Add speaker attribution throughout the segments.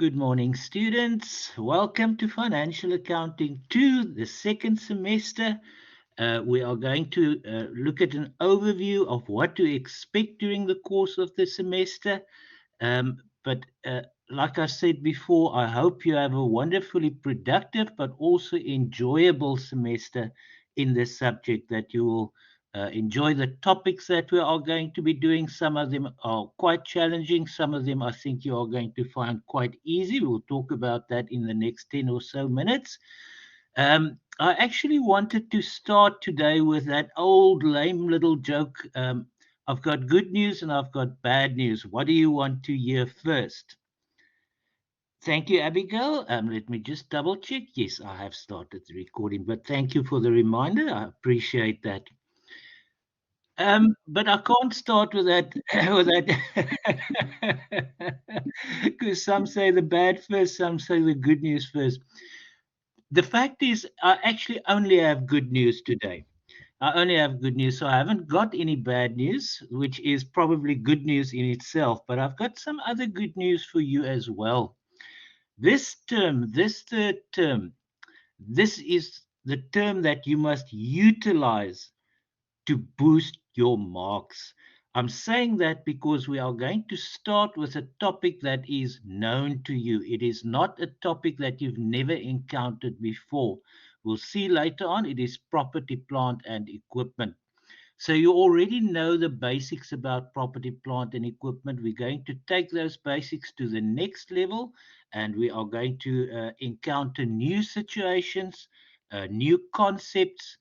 Speaker 1: Good morning, students. Welcome to Financial Accounting 2, the second semester. We are going to look at an overview of what to expect during the course of the semester. But like I said before, I hope you have a wonderfully productive but also enjoyable semester in this subject, that you will enjoy the topics that we are going to be doing. Some of them are quite challenging. Some of them I think you are going to find quite easy. We'll talk about that in the next 10 or so minutes. I actually wanted to start today with that old lame little joke. I've got good news and I've got bad news. What do you want to hear first? Thank you, Abigail. Let me just double check. Yes, I have started the recording, but thank you for the reminder. I appreciate that. But I can't start with that, with that, because some say the bad first, some say the good news first. The fact is, I actually only have good news today. I only have good news, so I haven't got any bad news, which is probably good news in itself. But I've got some other good news for you as well. This term, this third term, this is the term that you must utilize to boost your marks. I'm saying that because we are going to start with a topic that is known to you. It is not a topic that you've never encountered before. We'll see later on, it is property, plant, and equipment. So you already know the basics about property, plant, and equipment. We're going to take those basics to the next level, and we are going to encounter new situations, new concepts,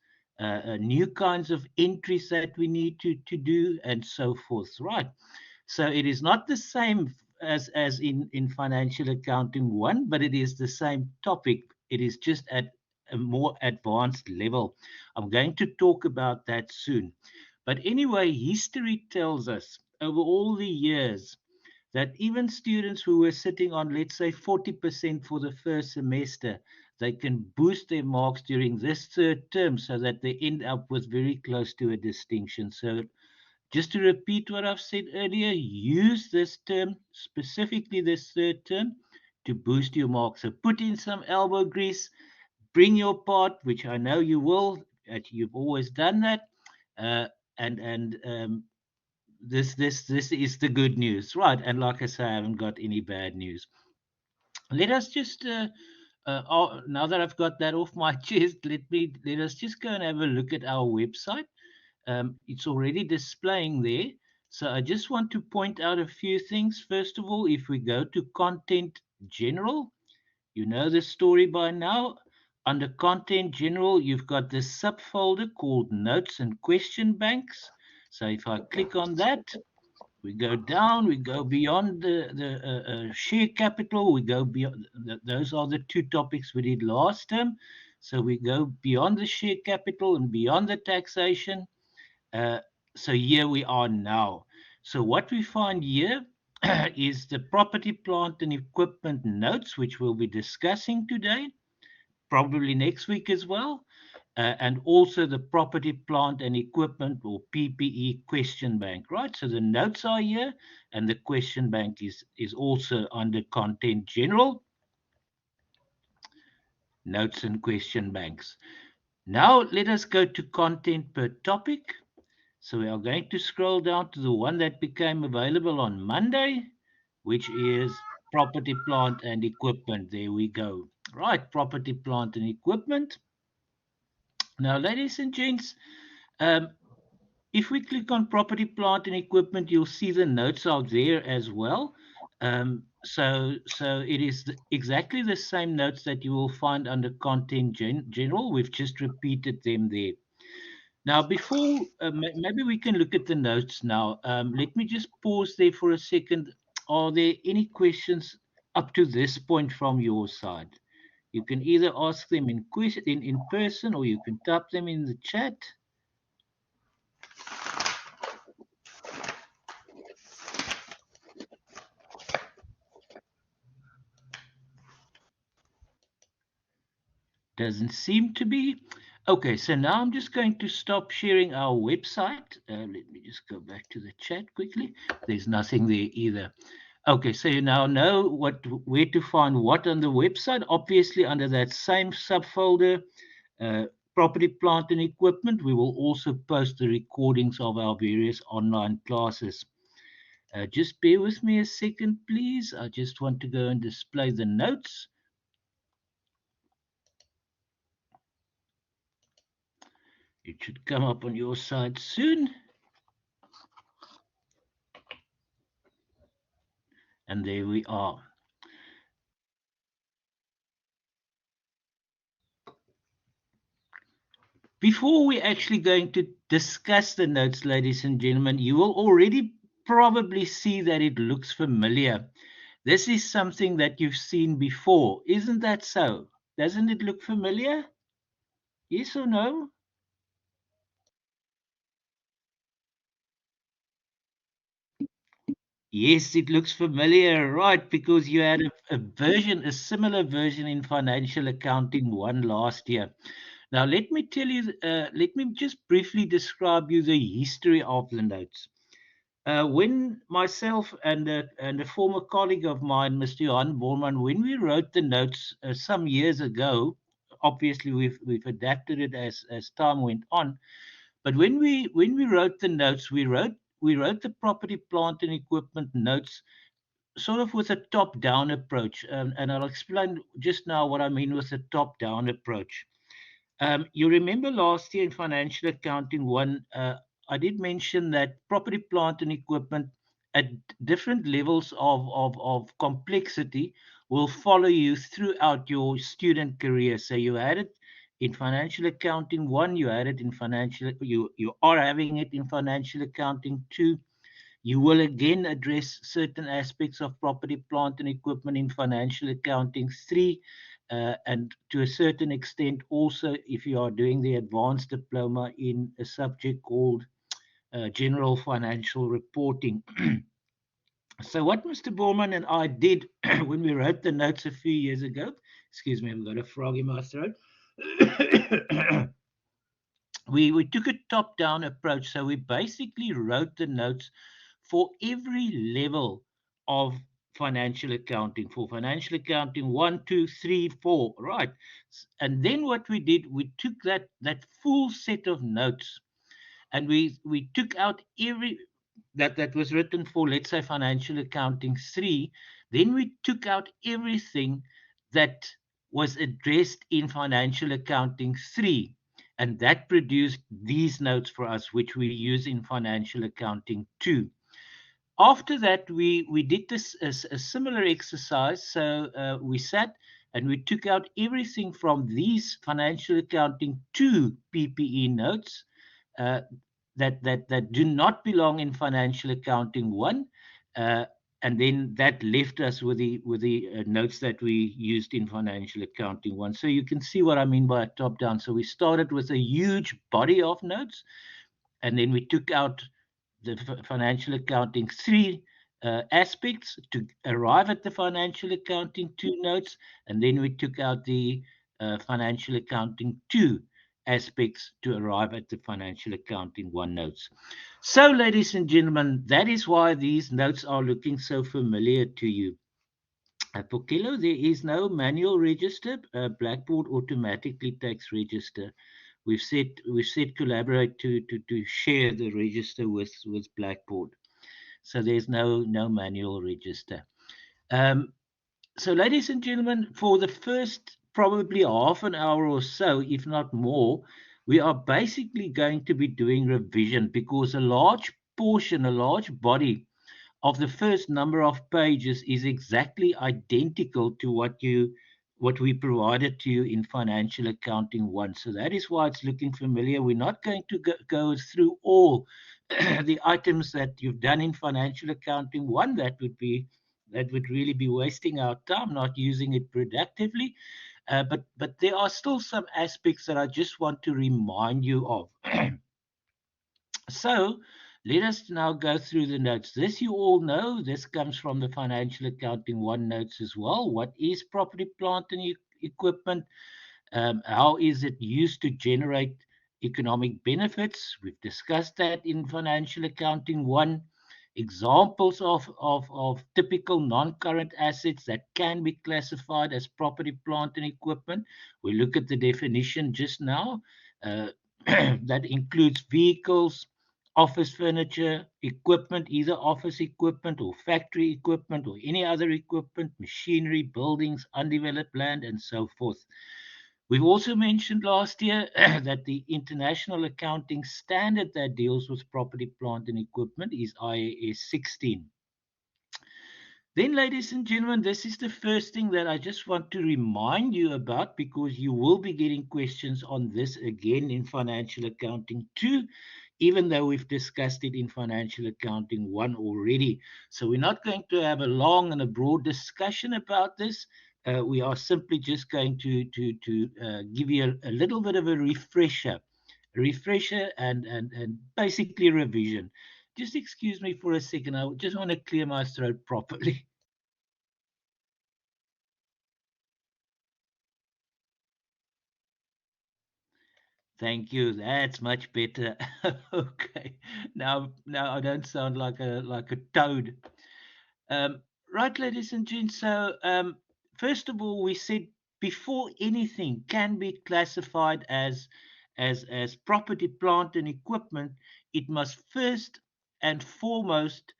Speaker 1: new kinds of entries that we need to do, and so forth. Right. So it is not the same as in financial accounting 1, but it is the same topic. It is just at a more advanced level. I'm going to talk about that soon. But anyway, history tells us over all the years that even students who were sitting on, let's say, 40% for the first semester, they can boost their marks during this third term so that they end up with very close to a distinction. So just to repeat what I've said earlier, use this term, specifically this third term, to boost your marks. So put in some elbow grease, bring your part, which I know you will. You've always done that, uh, and this is the good news, right? And like I say, I haven't got any bad news. Let us just now that I've got that off my chest, let us just go and have a look at our website. It's already displaying there. So I just want to point out a few things. First of all, if we go to Content General, you know the story by now. Under Content General, you've got this subfolder called Notes and Question Banks. So if I click on that, we go down, we go beyond the share capital, we go beyond, those are the two topics we did last term. So we go beyond the share capital and beyond the taxation. So here we are now. So what we find here is the property, plant, and equipment notes, which we'll be discussing today, probably next week as well, and also the property, plant, and equipment, or PPE question bank, right? So the notes are here, and the question bank is also under Content General, Notes and Question Banks. Now let us go to content per topic. So we are going to scroll down to the one that became available on Monday, which is property, plant, and equipment. There we go. Right, property, plant, and equipment. Now, ladies and gents, um, if we click on property, plant, and equipment, you'll see the notes are there as well. So it is exactly the same notes that you will find under Content General. We've just repeated them there. Now, before maybe we can look at the notes now. Let me just pause there for a second. Are there any questions up to this point from your side? You can either ask them in person, or you can type them in the chat. Doesn't seem to be. Okay, so now I'm just going to stop sharing our website. Let me just go back to the chat quickly. There's nothing there either. Okay, so you now know where to find what on the website. Obviously, under that same subfolder, uh, property, plant, and equipment, we will also post the recordings of our various online classes. Just bear with me a second, please. I just want to go and display the notes. It should come up on your side soon. And there we are. Before we're actually going to discuss the notes, ladies and gentlemen, you will already probably see that it looks familiar. This is something that you've seen before. Isn't that so? Doesn't it look familiar? Yes or no? Yes, it looks familiar, right? Because you had a version, a similar version in Financial Accounting 1 last year. Now, let me tell you, let me just briefly describe you the history of the notes. When myself and a former colleague of mine, Mr. Johan Bormann, when we wrote the notes some years ago, obviously we've adapted it as time went on. But when we wrote the notes, we wrote the property, plant, and equipment notes sort of with a top-down approach, and I'll explain just now what I mean with a top-down approach. You remember last year in Financial Accounting 1, I did mention that property, plant, and equipment at different levels of complexity will follow you throughout your student career. So you had it in Financial Accounting 1, you had it in you are having it in Financial Accounting 2. You will again address certain aspects of property, plant, and equipment in Financial Accounting 3, and to a certain extent, also if you are doing the advanced diploma in a subject called General Financial Reporting. So, what Mr. Borman and I did when we wrote the notes a few years ago, excuse me, I've got a frog in my throat. We took a top down approach. So we basically wrote the notes for every level of financial accounting, for financial accounting one, two, three, four, right? And then what we did, we took that full set of notes and we took out every that was written for, let's say, financial accounting 3. Then we took out everything that was addressed in financial accounting 3, and that produced these notes for us, which we use in financial accounting 2. After that, we did this as a similar exercise. So we sat and we took out everything from these financial accounting 2 PPE notes, uh, that do not belong in financial accounting 1, uh, and then that left us with the notes that we used in financial accounting 1. So you can see what I mean by a top down. So we started with a huge body of notes, and then we took out the financial accounting 3 aspects to arrive at the financial accounting 2 notes, and then we took out the financial accounting 2 aspects to arrive at the financial accounting 1 notes. So, ladies and gentlemen, that is why these notes are looking so familiar to you. For Kilo, there is no manual register. Blackboard automatically takes register. We've said collaborate to share the register with Blackboard. So there's no manual register. Um, so, ladies and gentlemen, for the first probably half an hour or so, if not more, we are basically going to be doing revision because a large portion, a large body of the first number of pages is exactly identical to what we provided to you in financial accounting 1. So that is why it's looking familiar. We're not going to go through all the items that you've done in financial accounting 1. That would really be wasting our time, not using it productively. But there are still some aspects that I just want to remind you of. So let us now go through the notes. This you all know. This comes from the Financial Accounting 1 notes as well. What is property, plant, and equipment? How is it used to generate economic benefits? We've discussed that in Financial Accounting 1. Examples of typical non-current assets that can be classified as property, plant, and equipment. We look at the definition just now. Uh, that includes vehicles, office furniture, equipment, either office equipment or factory equipment or any other equipment, machinery, buildings, undeveloped land, and so forth. We've also mentioned last year that the international accounting standard that deals with property, plant, and equipment is IAS 16. Then, ladies and gentlemen, this is the first thing that I just want to remind you about, because you will be getting questions on this again in financial accounting 2, even though we've discussed it in financial accounting 1 already. So we're not going to have a long and a broad discussion about this. We are simply just going to give you a little bit of a refresher and basically revision. Just excuse me for a second. I just want to clear my throat properly. Thank you. That's much better. Okay. Now I don't sound like a toad. Um, right, ladies and gents. So, first of all, we said before anything can be classified as property, plant, and equipment, it must first and foremost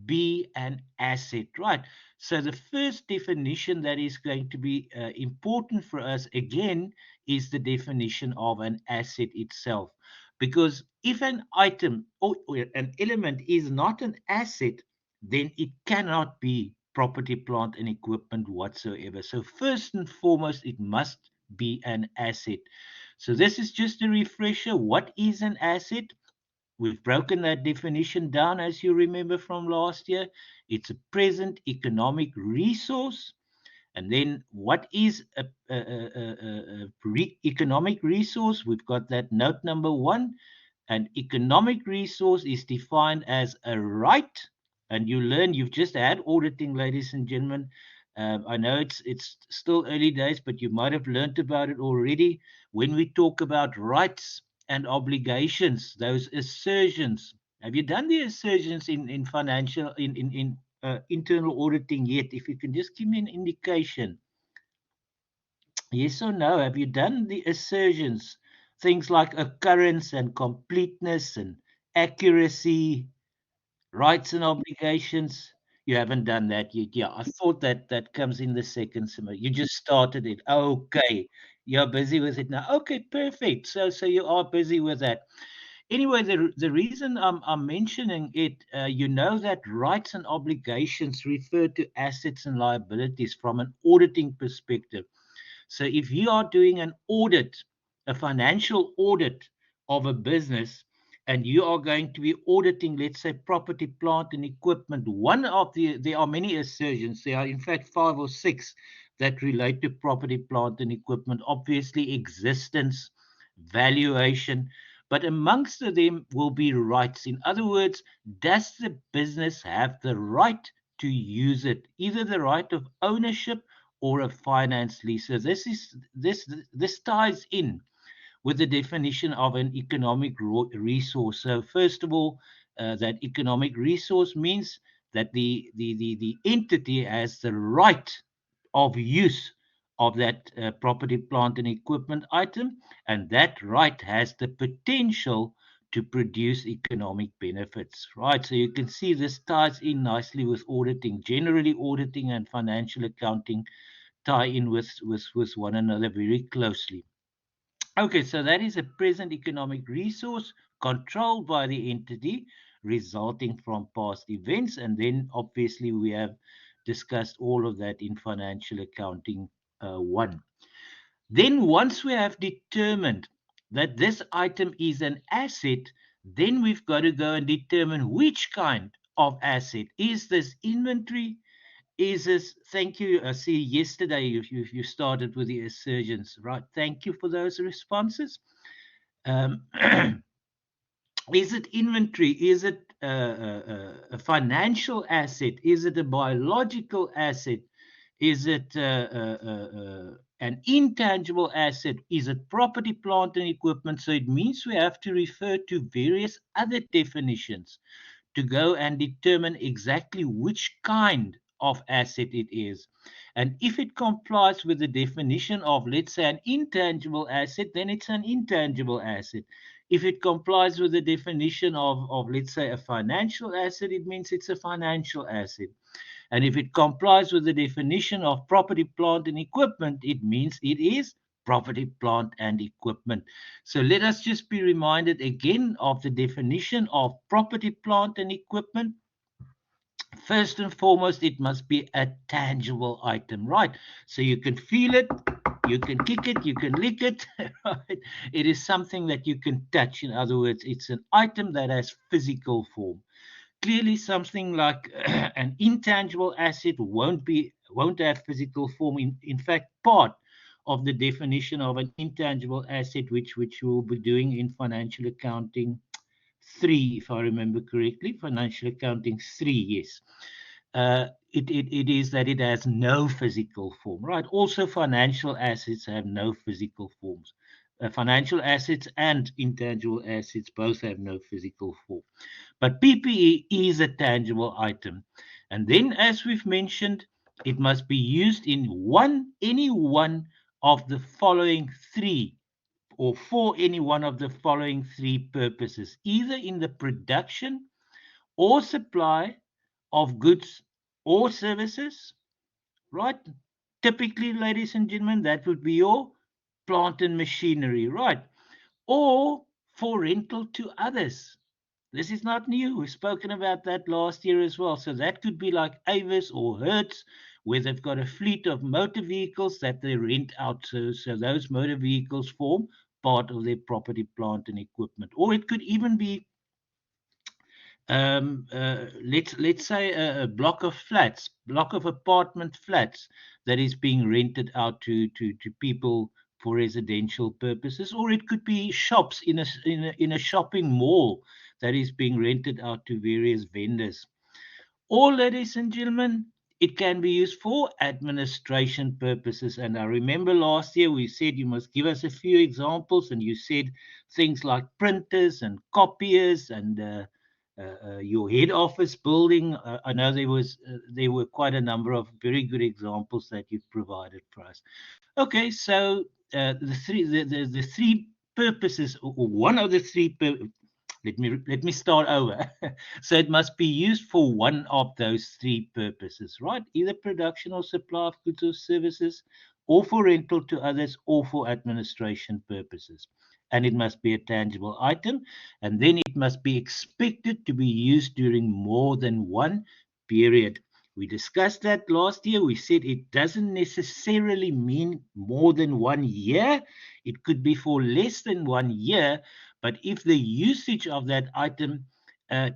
Speaker 1: be an asset, right? So, the first definition that is going to be important for us again is the definition of an asset itself. Because if an item or an element is not an asset, then it cannot be property, plant, and equipment whatsoever. So, first and foremost, it must be an asset. So, this is just a refresher. What is an asset? We've broken that definition down, as you remember from last year. It's a present economic resource. And then, what is a economic resource? We've got that note number 1. An economic resource is defined as a right, and you learn. You've just had auditing, ladies and gentlemen. I know it's still early days, but you might have learned about it already. When we talk about rights and obligations, those assertions. Have you done the assertions in financial in internal auditing yet? If you can just give me an indication. Yes or no? Have you done the assertions? Things like occurrence and completeness and accuracy, rights and obligations. You haven't done that yet. Yeah, I thought that that comes in the second semester. You just started it. Okay. You're busy with it now. Okay, perfect. So you are busy with that. Anyway, the reason I'm mentioning it, you know that rights and obligations refer to assets and liabilities from an auditing perspective. So if you are doing an audit, a financial audit of a business, and you are going to be auditing, let's say, property, plant, and equipment, there are many assertions. There are, in fact, 5 or 6 that relate to property, plant, and equipment. Obviously, existence, valuation, but amongst them will be rights. In other words, does the business have the right to use it, either the right of ownership or a finance lease? So this ties in with the definition of an economic resource. So first of all, that economic resource means that the entity has the right of use of that property, plant, and equipment item, and that right has the potential to produce economic benefits, right? So you can see this ties in nicely with auditing. Generally, auditing and financial accounting tie in with one another very closely. Okay, so that is a present economic resource controlled by the entity resulting from past events. And then obviously we have discussed all of that in financial accounting 1. Then once we have determined that this item is an asset, then we've got to go and determine which kind of asset. Is this inventory? Is this, thank you. I see yesterday you started with the assertions, right? Thank you for those responses. Um, is it inventory? Is it a financial asset? Is it a biological asset? Is it an intangible asset? Is it property, plant, and equipment? So it means we have to refer to various other definitions to go and determine exactly which kind of asset it is. And if it complies with the definition of, let's say, an intangible asset, then it's an intangible asset. If it complies with the definition of, let's say, a financial asset, it means it's a financial asset. And if it complies with the definition of property, plant, and equipment, it means it is property, plant, and equipment. So let us just be reminded again of the definition of property, plant, and equipment. First and foremost, it must be a tangible item, right? So you can feel it, you can kick it, you can lick it, right? It is something that you can touch. In other words, it's an item that has physical form. Clearly, something like an intangible asset won't have physical form. In fact, part of the definition of an intangible asset, which we'll be doing in financial accounting 3, if I remember correctly, financial accounting 3, yes. It is that it has no physical form, right? Also, financial assets have no physical forms. Financial assets and intangible assets both have no physical form. But PPE is a tangible item. And then, as we've mentioned, it must be used in any one of the following three, or for any one of the following three purposes, either in the production or supply of goods or services, right? Typically, ladies and gentlemen, that would be your plant and machinery, right? Or for rental to others. This is not new. We've spoken about that last year as well. So that could be like Avis or Hertz, where they've got a fleet of motor vehicles that they rent out. So those motor vehicles form part of their property, plant, and equipment. Or it could even be, let's say, a block of flats, block of apartment flats that is being rented out to people for residential purposes. Or it could be shops in a shopping mall that is being rented out to various vendors. Or, ladies and gentlemen, it can be used for administration purposes. And I remember last year we said you must give us a few examples, and you said things like printers and copiers and your head office building. I know there were quite a number of very good examples that you've provided for us. Okay, so the three purposes, or one of the three let me start over. So it must be used for one of those three purposes, right? Either production or supply of goods or services, or for rental to others, or for administration purposes. And it must be a tangible item, and then it must be expected to be used during more than one period. We discussed that last year. We said it doesn't necessarily mean more than 1 year. It could be for less than 1 year, but if the usage of that item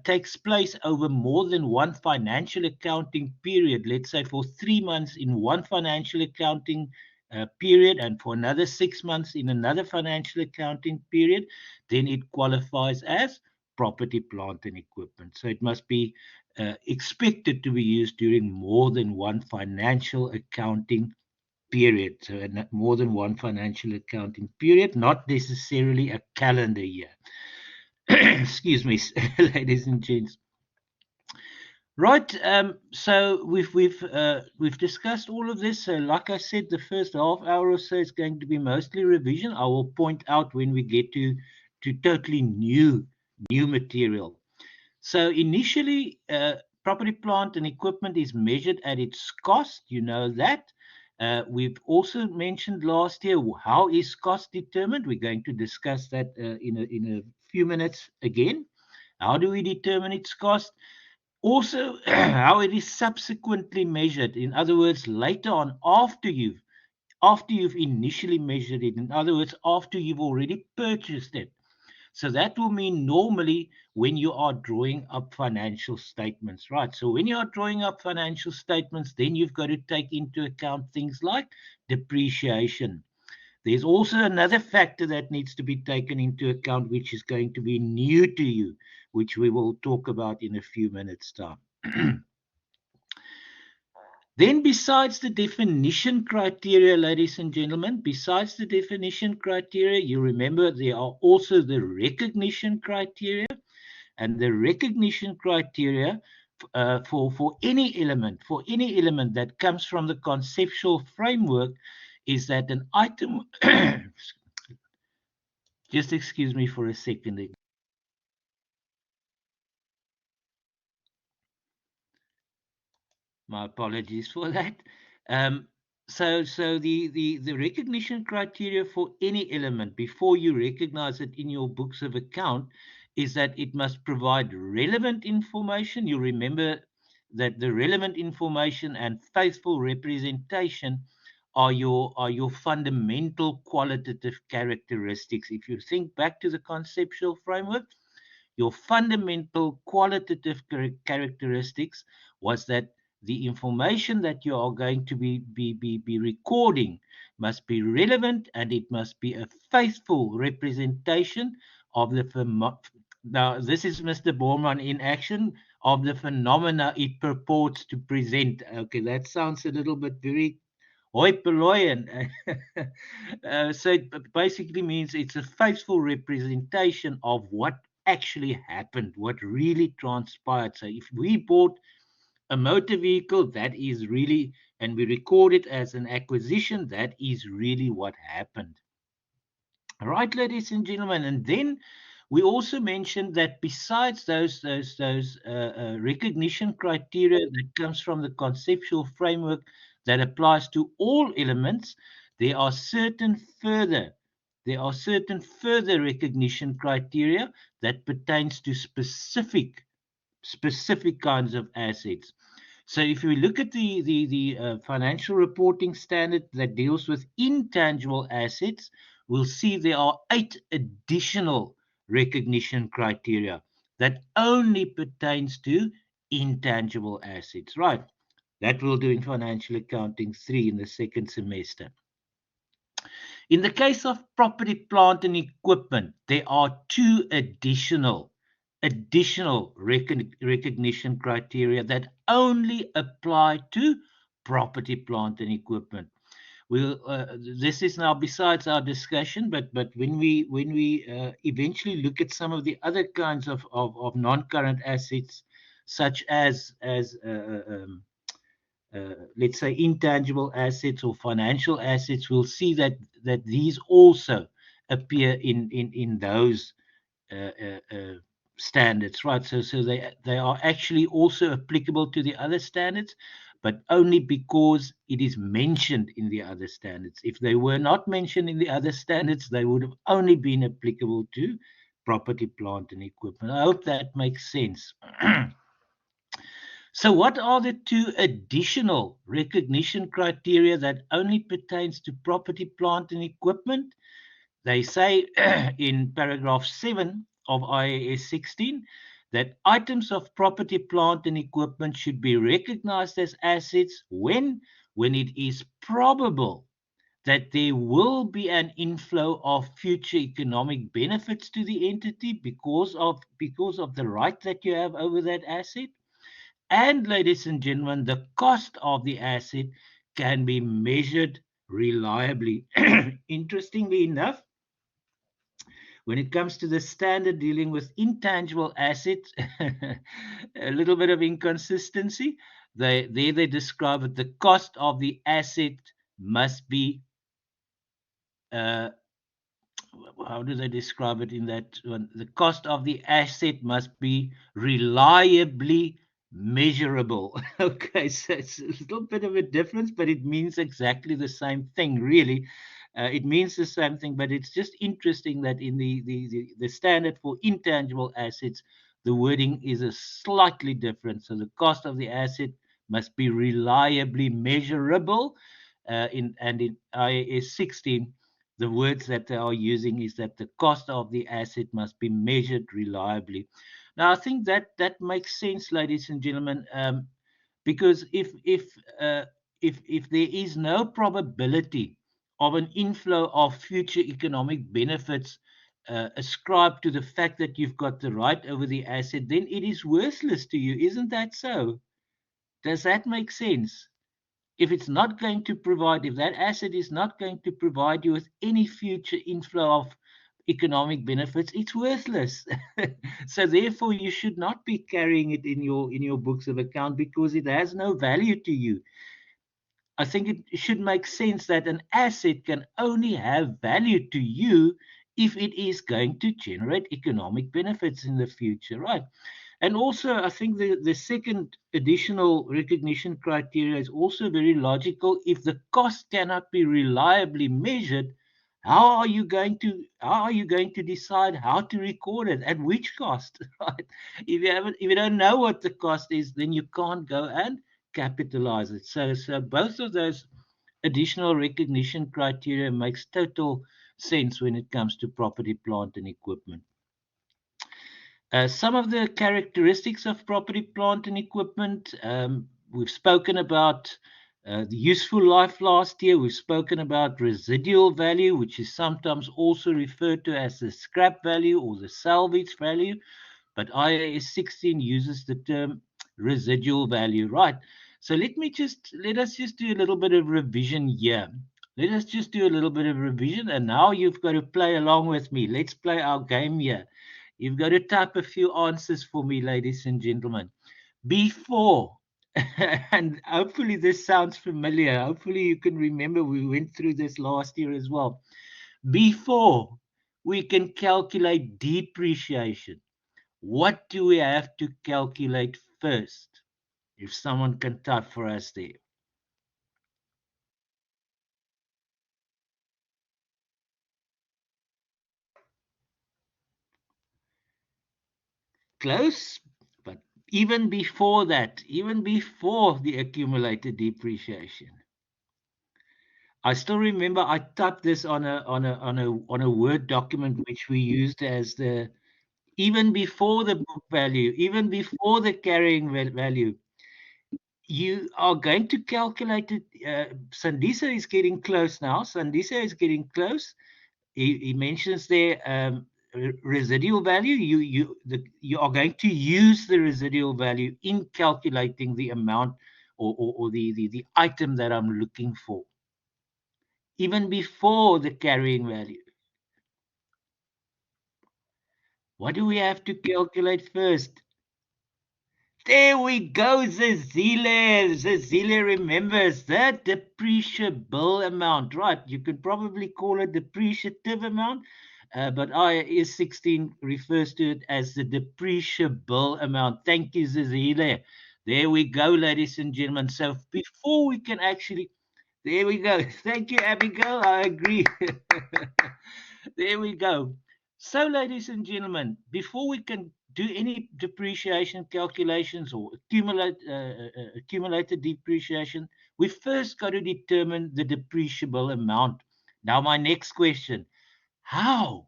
Speaker 1: takes place over more than one financial accounting period, let's say for 3 months in one financial accounting period and for another 6 months in another financial accounting period, then it qualifies as property, plant, and equipment. So it must be expected to be used during more than one financial accounting period. So more than one financial accounting period, not necessarily a calendar year. Excuse me, ladies and gents. Right. So we've discussed all of this. So, like I said, the first half hour or so is going to be mostly revision. I will point out when we get to totally new material. So initially, property, plant, and equipment is measured at its cost. You know that. We've also mentioned last year how is cost determined. We're going to discuss that in a few minutes again. How do we determine its cost? Also, how it is subsequently measured. In other words, later on, after you've initially measured it. In other words, after you've already purchased it. So that will mean normally when you are drawing up financial statements, right? So when you are drawing up financial statements, then you've got to take into account things like depreciation. There's also another factor that needs to be taken into account, which is going to be new to you, which we will talk about in a few minutes' time. Then, besides the definition criteria, ladies and gentlemen, besides the definition criteria, you remember there are also the recognition criteria. And the recognition criteria for any element that comes from the conceptual framework is that an item just excuse me for a second. My apologies for that. Um, so the recognition criteria for any element before you recognize it in your books of account is that it must provide relevant information. You remember that the relevant information and faithful representation are your fundamental qualitative characteristics. If you think back to the conceptual framework, your fundamental qualitative characteristics was that the information that you are going to be recording must be relevant and it must be a faithful representation of now this is Mr. Bormann in action, of the phenomena it purports to present. Okay, that sounds a little bit very hoi polloi, and so it basically means it's a faithful representation of what actually happened, what really transpired. So if we bought a motor vehicle, that is really, and we record it as an acquisition, that is really what happened. All right, ladies and gentlemen, and then we also mentioned that besides those recognition criteria that comes from the conceptual framework that applies to all elements, there are certain further recognition criteria that pertains to specific kinds of assets. So if we look at the financial reporting standard that deals with intangible assets, we'll see there are 8 additional recognition criteria that only pertains to intangible assets. Right. That we'll do in Financial Accounting 3 in the second semester. In the case of property, plant, and equipment, there are 2 additional recognition criteria that only apply to property, plant, and equipment. This is now besides our discussion, but when we eventually look at some of the other kinds of non-current assets, such as let's say intangible assets or financial assets, we'll see that these also appear in those standards, right? So they are actually also applicable to the other standards, but only because it is mentioned in the other standards. If they were not mentioned in the other standards, they would have only been applicable to property, plant, and equipment. I hope that makes sense. So, what are the 2 additional recognition criteria that only pertains to property, plant, and equipment? They say in paragraph 7 of IAS 16 that items of property, plant, and equipment should be recognized as assets when it is probable that there will be an inflow of future economic benefits to the entity because of the right that you have over that asset. And, ladies and gentlemen, the cost of the asset can be measured reliably. Interestingly enough, when it comes to the standard dealing with intangible assets, a little bit of inconsistency. They describe it. The cost of the asset must be how do they describe it in that one? The cost of the asset must be reliably measurable. Okay, so it's a little bit of a difference, but it means exactly the same thing, really. It means the same thing, but it's just interesting that in the standard for intangible assets, the wording is a slightly different. So the cost of the asset must be reliably measurable. In IAS 16, the words that they are using is that the cost of the asset must be measured reliably. Now, I think that makes sense, ladies and gentlemen, because if there is no probability of an inflow of future economic benefits ascribed to the fact that you've got the right over the asset, then it is worthless to you. Isn't that so? Does that make sense? If it's not going to provide, if that asset is not going to provide you with any future inflow of economic benefits, it's worthless. So therefore, you should not be carrying it in your books of account because it has no value to you. I think it should make sense that an asset can only have value to you if it is going to generate economic benefits in the future, right? And also, I think the second additional recognition criteria is also very logical. If the cost cannot be reliably measured, how are you going to decide how to record it at which cost? Right? If you don't know what the cost is, then you can't go and capitalize it. So both of those additional recognition criteria makes total sense when it comes to property, plant, and equipment. Some of the characteristics of property, plant, and equipment, we've spoken about the useful life last year. We've spoken about residual value, which is sometimes also referred to as the scrap value or the salvage value. But IAS 16 uses the term residual value, right? So let us just do a little bit of revision here. Let us just do a little bit of revision, and now you've got to play along with me. Let's play our game here. You've got to type a few answers for me, ladies and gentlemen. Before, and hopefully this sounds familiar. Hopefully you can remember we went through this last year as well. Before we can calculate depreciation, what do we have to calculate first? If someone can type for us there. Close, but even before that, even before the accumulated depreciation. I still remember I typed this on a Word document which we used as the even before the book value, even before the carrying value. You are going to calculate it. Sandisa is getting close now. Sandisa is getting close. He mentions there residual value. You are going to use the residual value in calculating the amount or the item that I'm looking for, even before the carrying value. What do we have to calculate first? There we go, Zazile. Zazile remembers that depreciable amount, right? You could probably call it depreciative amount, but IAS 16 refers to it as the depreciable amount. Thank you, Zazile. There we go, ladies and gentlemen. So before we can actually, there we go. Thank you, Abigail. I agree. There we go. So, ladies and gentlemen, before we can do any depreciation calculations or accumulated depreciation, we first got to determine the depreciable amount. Now, my next question, how?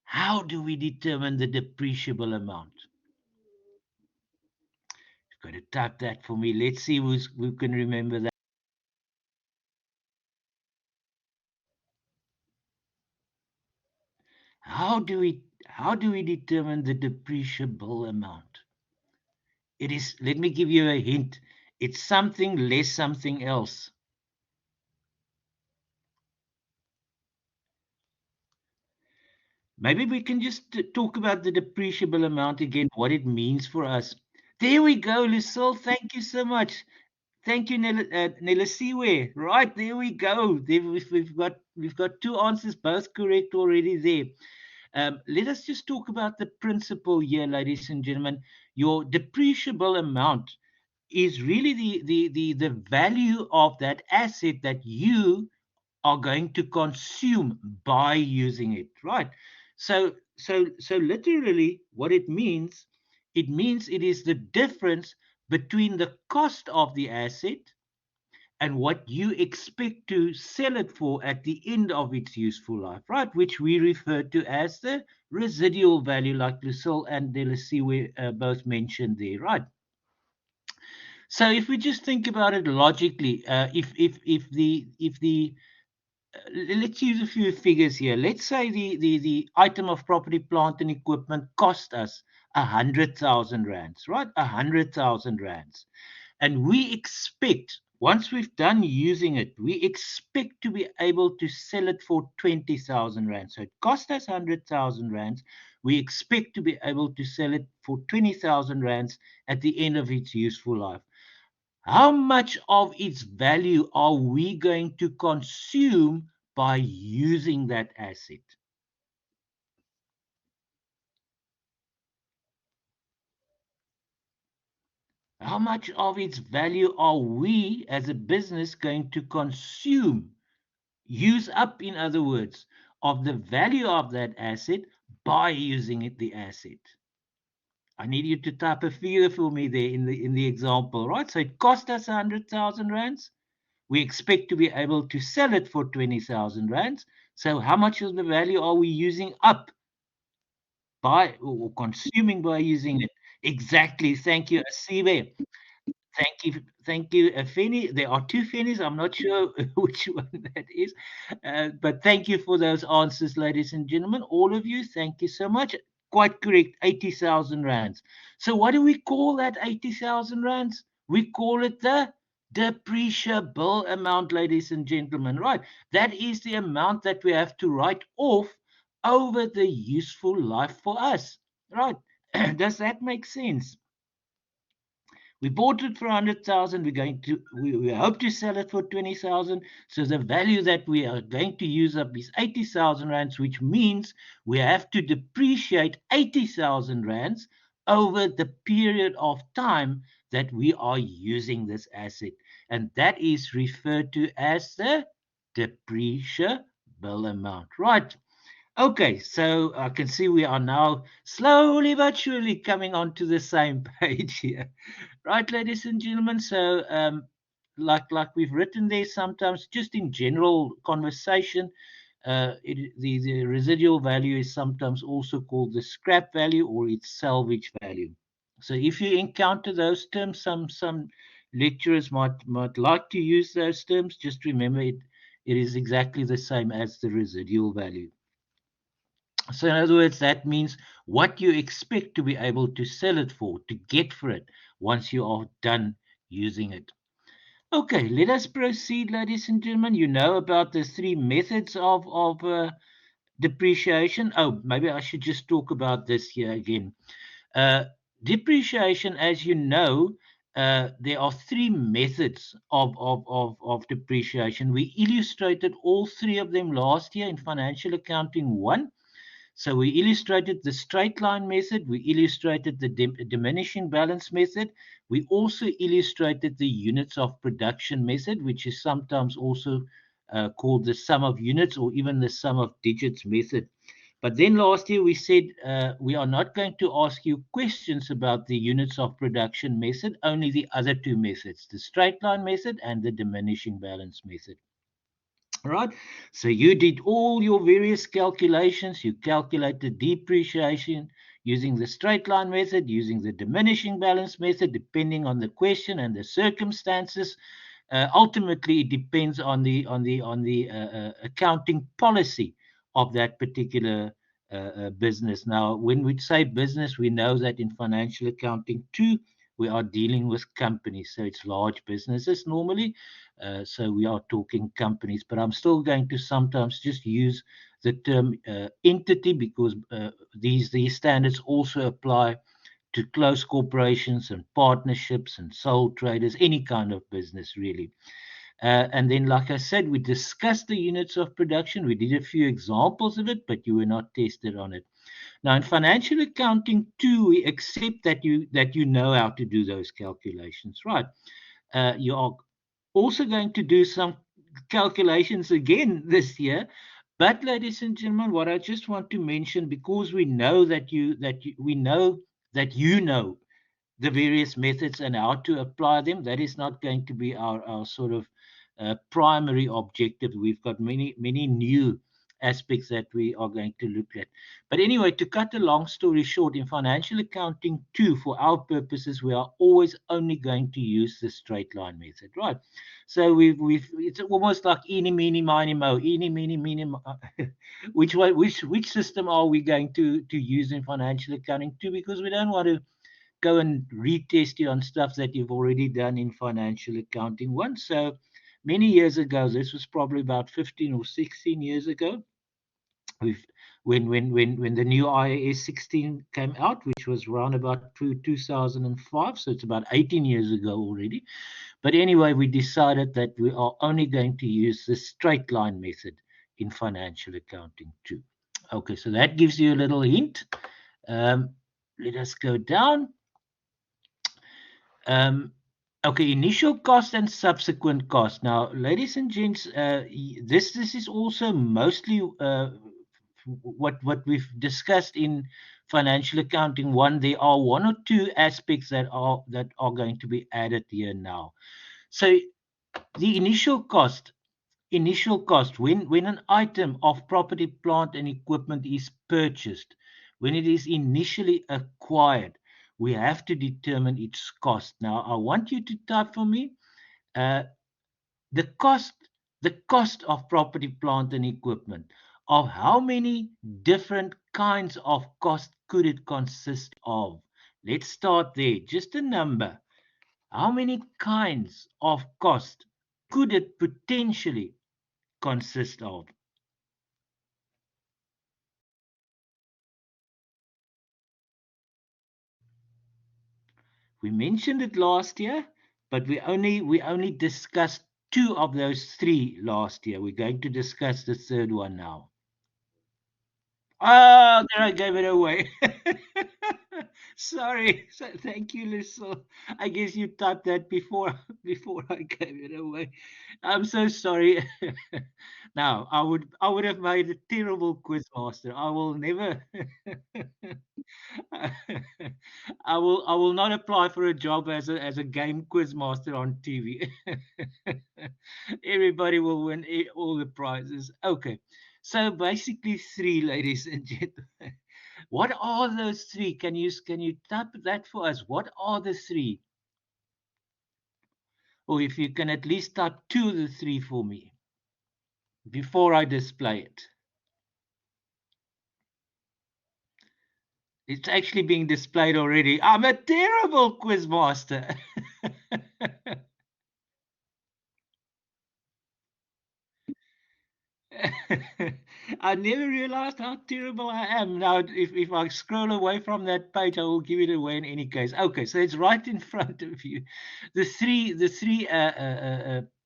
Speaker 1: How do we determine the depreciable amount? You've got to type that for me. Let's see who can remember that. How do we determine the depreciable amount? It is, let me give you a hint. It's something less something else. Maybe we can just talk about the depreciable amount again, what it means for us. There we go, Lucille. Thank you so much. Thank you, Nelasiwe. Right, there we go. We've got two answers, both correct already there. Let us just talk about the principle here, ladies and gentlemen. Your depreciable amount is really the value of that asset that you are going to consume by using it, right? So literally what it means it is the difference between the cost of the asset and what you expect to sell it for at the end of its useful life, right? Which we refer to as the residual value, like Lucille and Delasiwe both mentioned there, right? So if we just think about it logically, if the let's use a few figures here. Let's say the item of property, plant, and equipment cost us 100,000 rands, right? 100,000 rands, and we expect Once we've done using it, we expect to be able to sell it for 20,000 Rand. So it cost us 100,000 Rands. We expect to be able to sell it for 20,000 Rands at the end of its useful life. How much of its value are we going to consume by using that asset? How much of its value are we as a business going to consume, use up, in other words, of the value of that asset by using the asset? I need you to type a figure for me there in the example, right? So it cost us 100,000 rands. We expect to be able to sell it for 20,000 rands. So how much of the value are we using up by or consuming by using it? Exactly. Thank you, Asibe. Thank you, Feni. There are two Fenis. I'm not sure which one that is, but thank you for those answers, ladies and gentlemen. All of you, thank you so much. Quite correct, 80,000 rands. So, what do we call that 80,000 rands? We call it the depreciable amount, ladies and gentlemen. Right? That is the amount that we have to write off over the useful life for us. Right? Does that make sense? We bought it for 100,000. We hope to sell it for 20,000. So the value that we are going to use up is 80,000 rands, which means we have to depreciate 80,000 rands over the period of time that we are using this asset. And that is referred to as the depreciable amount. Right. Okay, so I can see we are now slowly but surely coming onto the same page here. Right, ladies and gentlemen. So, like we've written there, sometimes just in general conversation, the residual value is sometimes also called the scrap value or its salvage value. So, if you encounter those terms, some lecturers might like to use those terms. Just remember it is exactly the same as the residual value. So, in other words, that means what you expect to be able to sell it for, to get for it once you are done using it. Okay, let us proceed, ladies and gentlemen. You know about the three methods of depreciation. Oh, maybe I should just talk about this here again. Uh, Depreciation, as you know, there are three methods of depreciation. We illustrated all three of them last year in Financial Accounting 1. So we illustrated the straight line method, we illustrated the diminishing balance method, we also illustrated the units of production method, which is sometimes also called the sum of units or even the sum of digits method. But then last year we said we are not going to ask you questions about the units of production method, only the other two methods, the straight line method and the diminishing balance method. Right, so you did all your various calculations. You calculated depreciation using the straight line method, using the diminishing balance method, depending on the question and the circumstances. Ultimately, it depends on the accounting policy of that particular business. Now, when we say business, we know that in financial accounting too, we are dealing with companies, so it's large businesses normally. So we are talking companies, but I'm still going to sometimes just use the term entity because these standards also apply to close corporations and partnerships and sole traders, any kind of business really. And then, like I said, we discussed the units of production. We did a few examples of it, but you were not tested on it. Now, in financial accounting too, we accept that you know how to do those calculations, right? You are also going to do some calculations again this year. But, ladies and gentlemen, what I just want to mention, because we know we know that you know the various methods and how to apply them. That is not going to be our sort of primary objective. We've got many new aspects that we are going to look at. But anyway, to cut a long story short, in financial accounting too, for our purposes, we are always only going to use the straight line method, right? So we've it's almost like eeny, meeny, miny, mo, eeny, meeny, meeny, mo. Which system are we going to use in financial accounting too? Because we don't want to go and retest you on stuff that you've already done in financial accounting once. So many years ago, this was probably about 15 or 16 years ago, we've when the new IAS 16 came out, which was around about 2005, so it's about 18 years ago already. But anyway, we decided that we are only going to use the straight line method in financial accounting too. Okay, so that gives you a little hint. Let us go down. Okay, initial cost and subsequent cost. Now, ladies and gents, this is also mostly what we've discussed in financial accounting one. There are one or two aspects that are going to be added here now. So the initial cost when an item of property, plant, and equipment is purchased, when it is initially acquired, we have to determine its cost. Now, I want you to type for me uh, the cost of property, plant, and equipment. Of how many different kinds of cost could it consist of? Let's start there. Just a number. How many kinds of cost could it potentially consist of? We mentioned it last year, but we only discussed two of those three last year. We're going to discuss the third one now. Oh, there I gave it away. Sorry. Thank you, Lissel. I guess you typed that before before I gave it away. I'm so sorry. Now, I would have made a terrible quiz master. I will never I will not apply for a job as a game quiz master on TV. Everybody will win all the prizes. Okay. So basically three, ladies and gentlemen. What are those three? Can you type that for us? What are the three? Or if you can at least type two of the three for me before I display it. It's actually being displayed already. I'm a terrible quiz master. I never realized how terrible I am. Now, if I scroll away from that page, I will give it away in any case. Okay, so it's right in front of you. The three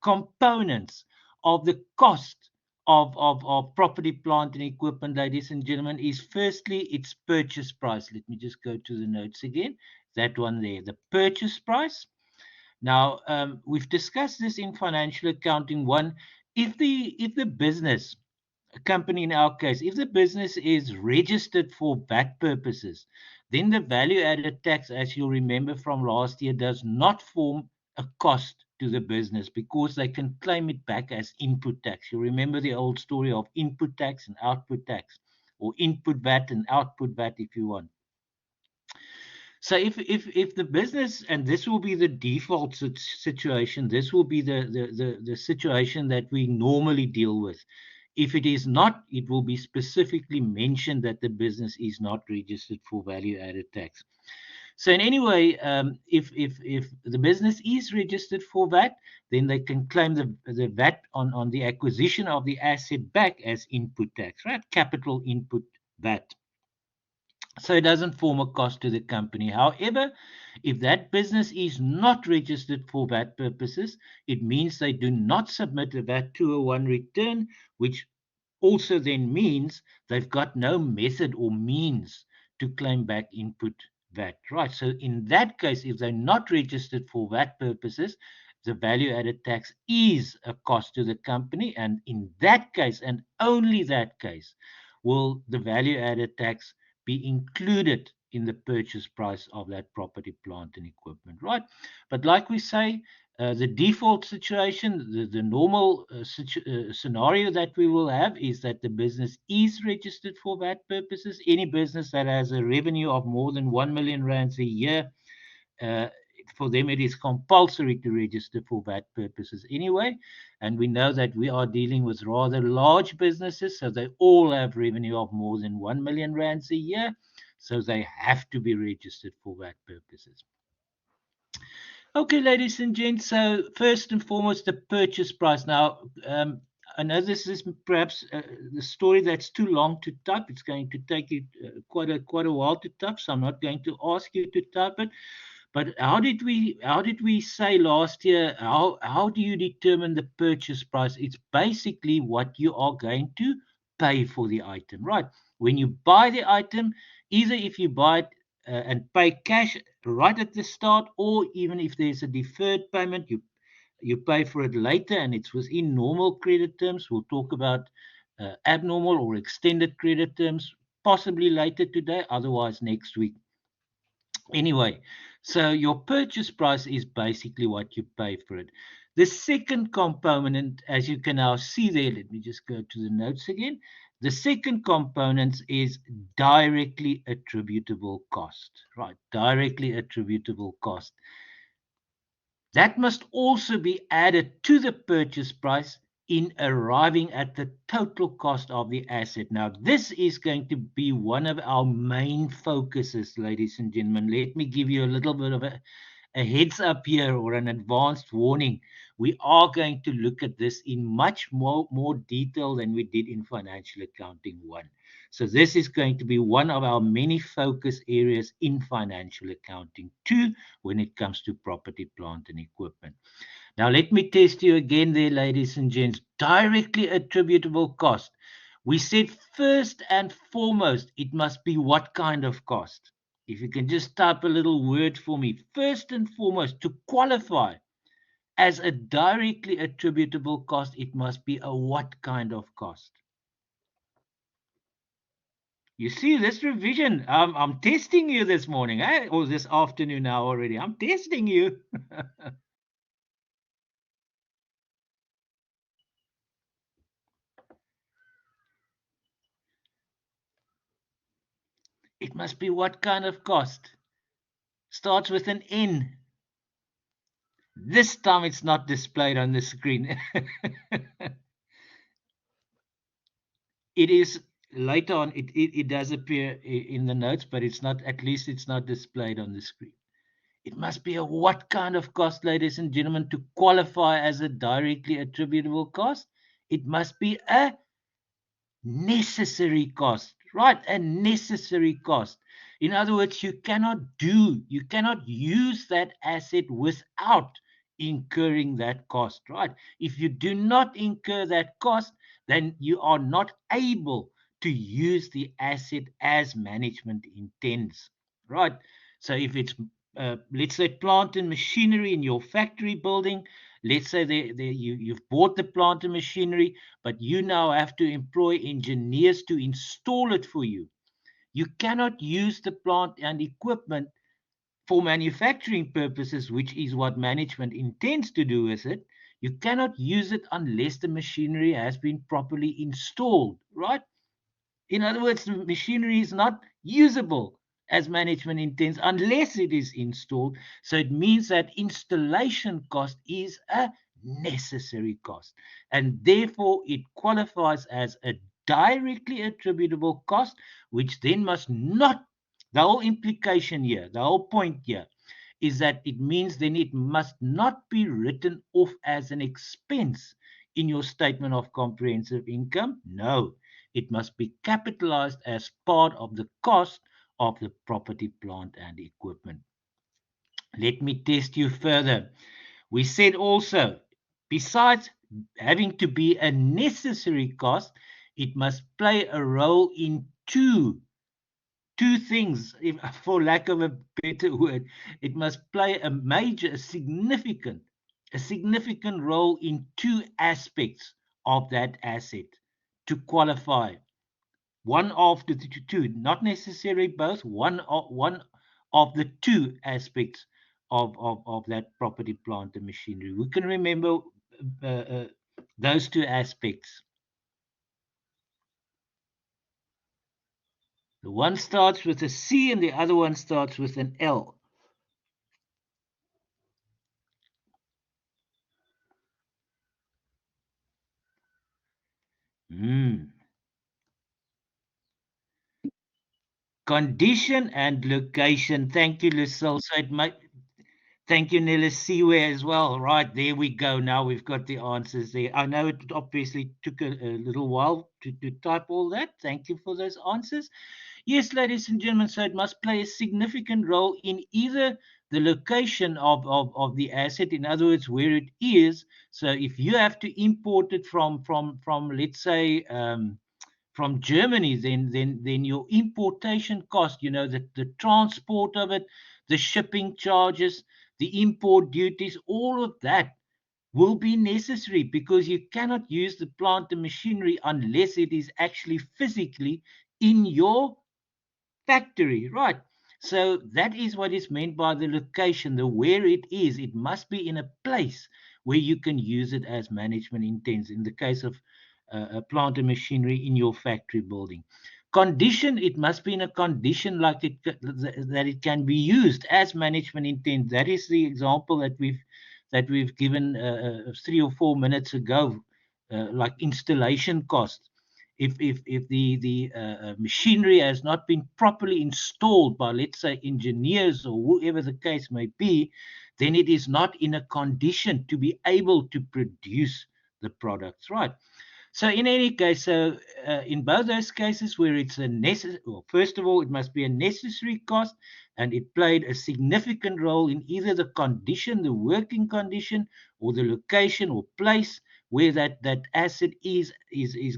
Speaker 1: components of the cost of property, plant, and equipment, ladies and gentlemen, is firstly its purchase price. Let me just go to the notes again. That one there, the purchase price. Now, we've discussed this in financial accounting one. If the business, a company in our case, if the business is registered for VAT purposes, then the value added tax, as you'll remember from last year, does not form a cost to the business because they can claim it back as input tax. You remember the old story of input tax and output tax, or input VAT and output VAT if you want. So if the business, and this will be the default situation, this will be the situation that we normally deal with. If it is not, it will be specifically mentioned that the business is not registered for value added tax. So in any way, if the business is registered for VAT, then they can claim the VAT on the acquisition of the asset back as input tax, right? Capital input VAT. So it doesn't form a cost to the company. However, if that business is not registered for VAT purposes, it means they do not submit a VAT 201 return, which also then means they've got no method or means to claim back input VAT, right? So in that case, if they're not registered for VAT purposes, the value added tax is a cost to the company. And in that case, and only that case, will the value added tax be included in the purchase price of that property, plant, and equipment, right? But like we say, the default situation, the normal scenario that we will have is that the business is registered for VAT purposes. Any business that has a revenue of more than 1 million rands a year, uh, for them it is compulsory to register for VAT purposes anyway. And we know that we are dealing with rather large businesses, so they all have revenue of more than 1 million rands a year. So they have to be registered for VAT purposes. Okay, ladies and gents. So first and foremost, the purchase price. Now, I know this is perhaps the story that's too long to type. It's going to take you quite a while to type. So I'm not going to ask you to type it. But how did we say last year? How do you determine the purchase price? It's basically what you are going to pay for the item, right? When you buy the item, either if you buy it and pay cash right at the start, or even if there's a deferred payment, you pay for it later and it's within normal credit terms. We'll talk about abnormal or extended credit terms possibly later today, otherwise next week. Anyway, so your purchase price is basically what you pay for it. The second component, as you can now see there, let me just go to the notes again. The second component is directly attributable cost, right? Directly attributable cost. That must also be added to the purchase price in arriving at the total cost of the asset. Now, this is going to be one of our main focuses, ladies and gentlemen. Let me give you a little bit of a heads up here or an advanced warning. We are going to look at this in much more detail than we did in Financial Accounting 1. So this is going to be one of our many focus areas in Financial Accounting 2 when it comes to property, plant, and equipment. Now, let me test you again there, ladies and gents. Directly attributable cost. We said first and foremost, it must be what kind of cost? If you can just type a little word for me. First and foremost, to qualify as a directly attributable cost, it must be a what kind of cost? You see, this revision, I'm testing you this morning, eh? Or this afternoon now already. I'm testing you. It must be what kind of cost? Starts with an N. This time it's not displayed on the screen. It is later on, it does appear in the notes, but it's not, at least it's not displayed on the screen. It must be a what kind of cost, ladies and gentlemen, to qualify as a directly attributable cost? It must be a necessary cost, right? A necessary cost. In other words, you cannot use that asset without incurring that cost, right? If you do not incur that cost, then you are not able to use the asset as management intends, right? So if it's, let's say, plant and machinery in your factory building, let's say you've bought the plant and machinery, but you now have to employ engineers to install it for you. You cannot use the plant and equipment for manufacturing purposes, which is what management intends to do with it. You cannot use it unless the machinery has been properly installed, right? In other words, the machinery is not usable as management intends unless it is installed. So it means that installation cost is a necessary cost, and therefore it qualifies as a directly attributable cost, which then must not, the whole implication here, the whole point here is that it means then it must not be written off as an expense in your statement of comprehensive income. No, it must be capitalized as part of the cost of the property, plant, and equipment. Let me test you further. We said also, besides having to be a necessary cost, it must play a role in two things, if, for lack of a better word. It must play a major, a significant role in two aspects of that asset to qualify. One of the two, not necessarily both, one of the two aspects of that property, plant, and machinery. We can remember uh, uh, those two aspects. The one starts with a C and the other one starts with an L. Hmm. Condition and location. Thank you, Lucille. So it might. Thank you, Nila Siwe, as well. Right, there we go. Now we've got the answers there. I know it obviously took a little while to type all that. Thank you for those answers. Yes, ladies and gentlemen, so it must play a significant role in either the location of the asset, in other words, where it is. So if you have to import it from let's say, from Germany, then your importation cost, the transport of it, the shipping charges, the import duties, all of that will be necessary because you cannot use the plant and machinery unless it is actually physically in your factory, right? So that is what is meant by the location, the where it is. It must be in a place where you can use it as management intents. In the case of a plant and machinery in your factory building, condition, it must be in a condition like that it can be used as management intent. That is the example that we've given 3 or 4 minutes ago, like installation costs. If the machinery has not been properly installed by, let's say, engineers or whoever the case may be, then it is not in a condition to be able to produce the products, right? So in any case, so in both those cases where it's a necessary, well, first of all, it must be a necessary cost, and it played a significant role in either the condition, the working condition, or the location or place where that asset is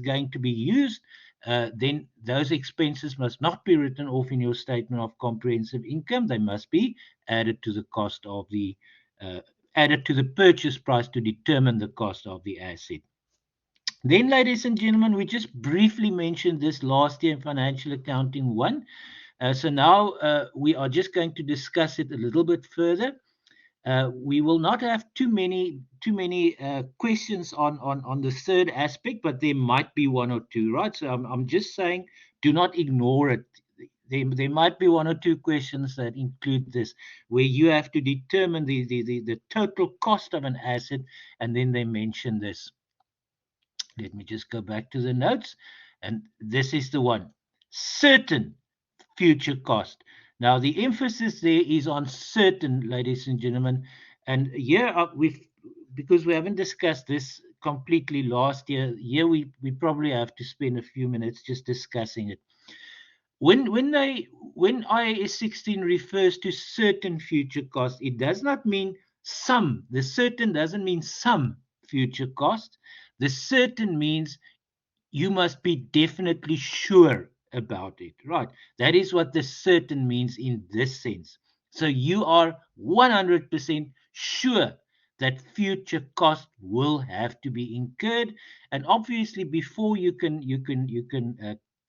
Speaker 1: going to be used. Then those expenses must not be written off in your statement of comprehensive income. They must be added to the cost of the added to the purchase price to determine the cost of the asset. Then, ladies and gentlemen, we just briefly mentioned this last year in Financial Accounting 1. So now we are just going to discuss it a little bit further. We will not have too many questions on the third aspect, but there might be one or two, right? So I'm just saying, do not ignore it. There might be one or two questions that include this, where you have to determine the total cost of an asset, and then they mention this. Let me just go back to the notes. And this is the one: certain future cost. Now, the emphasis there is on certain, ladies and gentlemen. And here because we haven't discussed this completely last year, here we probably have to spend a few minutes just discussing it. When IAS 16 refers to certain future costs, it does not mean some. The certain doesn't mean some future cost. The certain means you must be definitely sure about it, right? That is what the certain means in this sense. So you are 100% sure that future cost will have to be incurred, and obviously before you can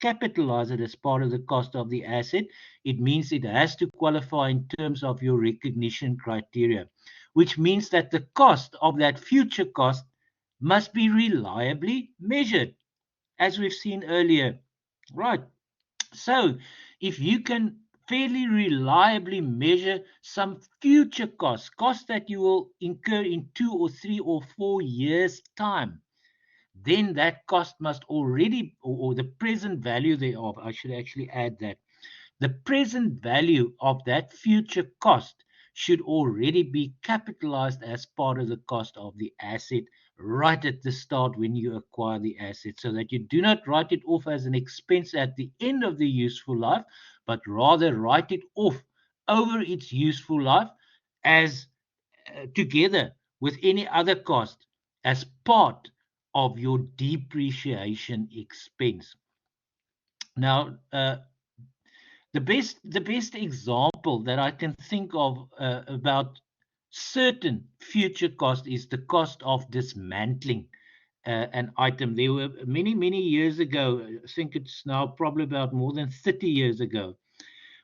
Speaker 1: capitalize it as part of the cost of the asset, it means it has to qualify in terms of your recognition criteria, which means that the cost of that future cost must be reliably measured, as we've seen earlier. Right. So if you can fairly reliably measure some future costs that you will incur in 2 or 3 or 4 years' time, then that cost must already, or the present value thereof, I should actually add that, the present value of that future cost should already be capitalized as part of the cost of the asset right at the start when you acquire the asset, so that you do not write it off as an expense at the end of the useful life, but rather write it off over its useful life as together with any other cost as part of your depreciation expense. Now, the best example that I can think of about certain future cost is the cost of dismantling an item. There were many years ago, I think it's now probably about more than 30 years ago,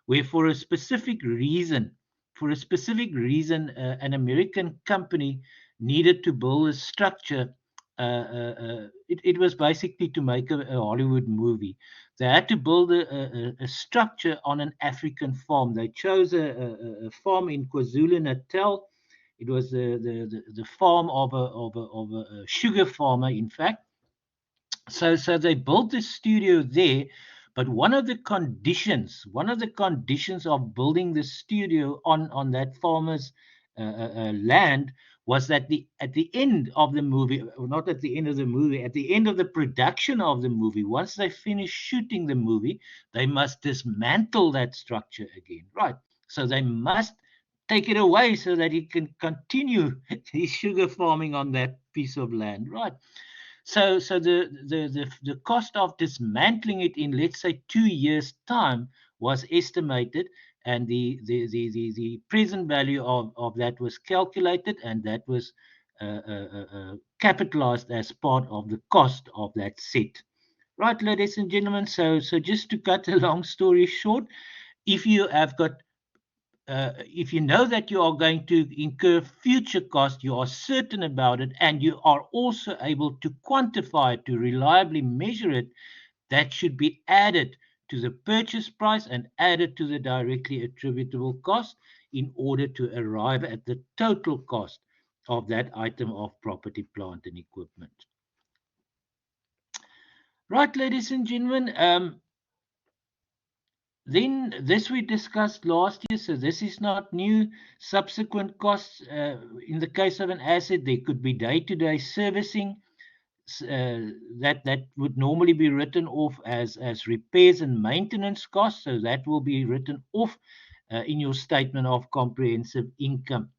Speaker 1: where for a specific reason, an American company needed to build a structure. It was basically to make a Hollywood movie. They had to build a structure on an African farm. They chose a farm in KwaZulu Natal. It was the farm of a sugar farmer, in fact. So they built this studio there, But one of the conditions of building the studio on that farmer's land was that at the end of the movie, or not at the end of the movie, at the end of the production of the movie, once they finish shooting the movie, they must dismantle that structure again, right? So they must take it away so that he can continue his sugar farming on that piece of land, right? So the cost of dismantling it in, let's say, 2 years' time was estimated, and the present value of that was calculated, and that was capitalized as part of the cost of that set. Right, ladies and gentlemen. So just to cut a long story short, if you have got if you know that you are going to incur future costs, you are certain about it, and you are also able to quantify it, to reliably measure it, that should be added to the purchase price and added to the directly attributable cost in order to arrive at the total cost of that item of property, plant, and equipment. Right, ladies and gentlemen. Then this we discussed last year, so this is not new. Subsequent costs, in the case of an asset, there could be day-to-day servicing that would normally be written off as repairs and maintenance costs. So that will be written off in your statement of comprehensive income.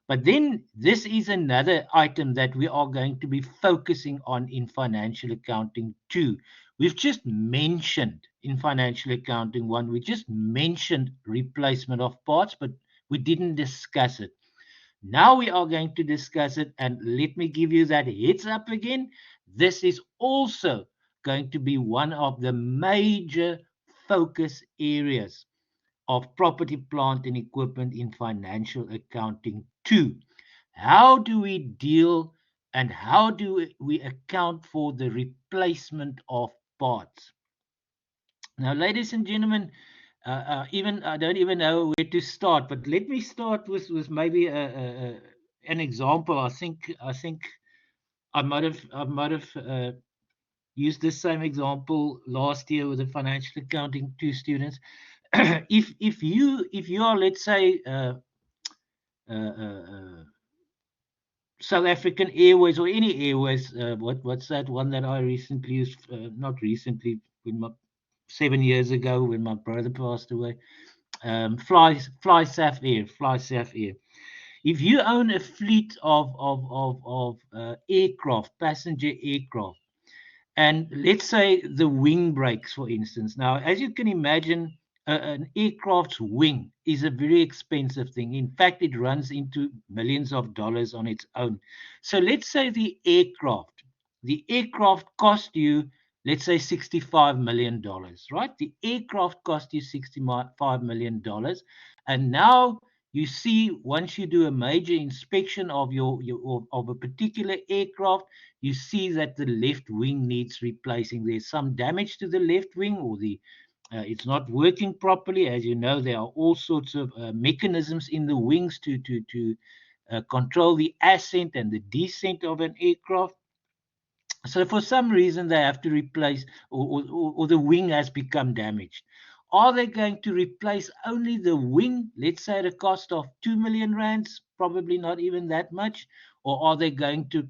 Speaker 1: But then this is another item that we are going to be focusing on in financial accounting too. We've just mentioned in financial accounting one, we just mentioned replacement of parts, but we didn't discuss it. Now we are going to discuss it, and let me give you that heads up again. This is also going to be one of the major focus areas of property, plant, and equipment in financial accounting too. How do we deal and how do we account for the replacement of parts? Now, ladies and gentlemen, even I don't even know where to start, but let me start with maybe an example. I think I might have used this same example last year with the financial accounting two students. If you are, let's say, South African Airways or any airways, what's that one that I recently used? Not recently, 7 years ago when my brother passed away. Fly South Air, Fly South Air. If you own a fleet of aircraft, passenger aircraft, and let's say the wing breaks, for instance. Now, as you can imagine, an aircraft's wing is a very expensive thing. In fact, it runs into millions of dollars on its own. So let's say the aircraft cost you, let's say, $65 million, right? The aircraft cost you $65 million. And now you see, once you do a major inspection of of a particular aircraft, you see that the left wing needs replacing. There's some damage to the left wing, or it's not working properly. As you know, there are all sorts of mechanisms in the wings to control the ascent and the descent of an aircraft. So for some reason they have to replace, or the wing has become damaged. Are they going to replace only the wing, let's say at a cost of 2 million rands, probably not even that much, or are they going to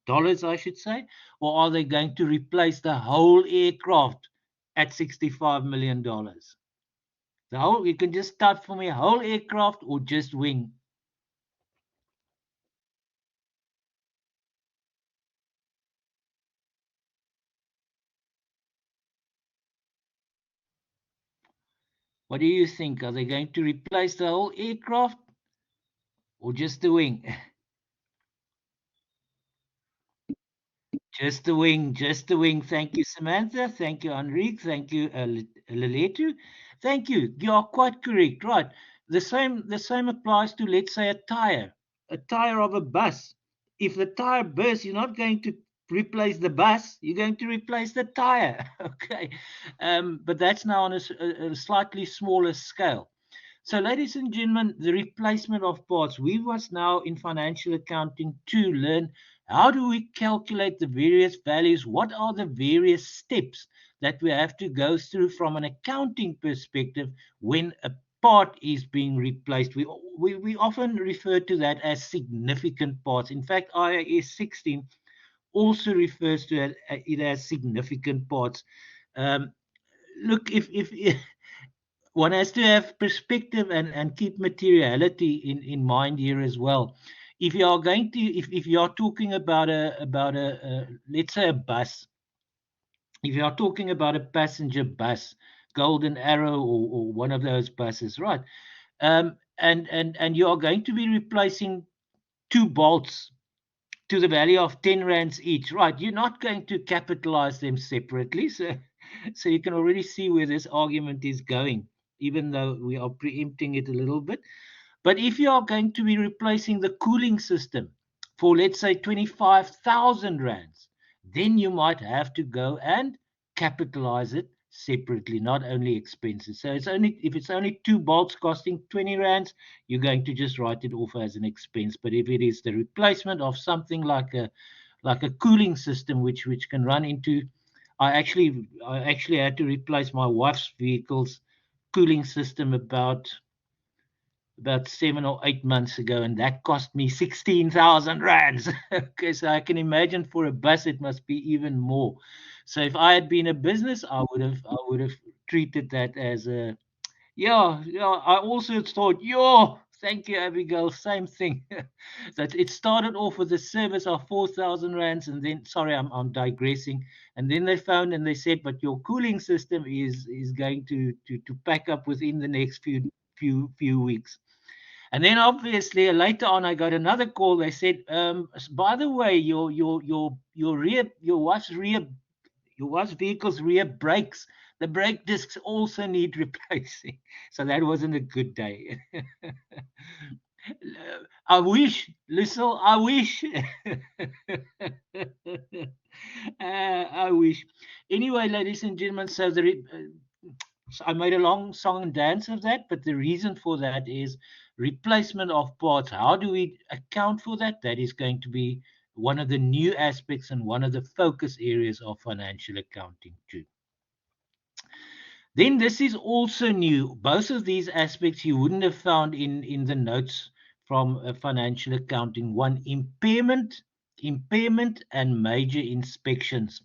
Speaker 1: dollars, I should say, or are they going to replace the whole aircraft at $65 million? The whole, you can just start for me, whole aircraft or just wing. What do you think? Are they going to replace the whole aircraft or just the wing? Just the wing, just the wing. Thank you, Samantha. Thank you, Enrique. Thank you, Leletu. Thank you. You are quite correct. Right. The same applies to, let's say, a tire of a bus. If the tire bursts, you're not going to replace the bus. You're going to replace the tire. Okay. But that's now on a slightly smaller scale. So, ladies and gentlemen, the replacement of parts. We must now in financial accounting to learn How do we calculate the various values? What are the various steps that we have to go through from an accounting perspective when a part is being replaced? We often refer to that as significant parts. In fact, IAS 16 also refers to it as significant parts. Um, Look, if one has to have perspective and keep materiality in mind here as well. If you are going to, if you are talking about a let's say a bus, if you are talking about a passenger bus, Golden Arrow or one of those buses, right? And you are going to be replacing two bolts to the value of 10 rands each, right? You're not going to capitalize them separately. So you can already see where this argument is going, even though we are preempting it a little bit. But if you are going to be replacing the cooling system for, let's say, 25,000 rands, then you might have to go and capitalize it separately, not only expenses. So it's only if it's only two bolts costing 20 rands, you're going to just write it off as an expense. But if it is the replacement of something like a cooling system, which can run into, I actually had to replace my wife's vehicle's cooling system about 7 or 8 months ago, and that cost me 16,000 rands. Okay, so I can imagine for a bus it must be even more. So if I had been a business, I would have treated that as a yeah, yeah. I also thought, yo, thank you, Abigail. Same thing. That it started off with a service of 4,000 rands, and then sorry, I'm digressing. And then they found and they said, but your cooling system is going to pack up within the next few weeks. And then obviously later on, I got another call. They said, by the way, your wife's vehicle's rear brakes, the brake discs also need replacing. So that wasn't a good day. I wish, Lissel, I wish. I wish. Anyway, ladies and gentlemen, so I made a long song and dance of that, but the reason for that is replacement of parts. How do we account for that? That is going to be one of the new aspects and one of the focus areas of financial accounting too. Then this is also new. Both of these aspects you wouldn't have found in the notes from financial accounting. One, impairment and major inspections.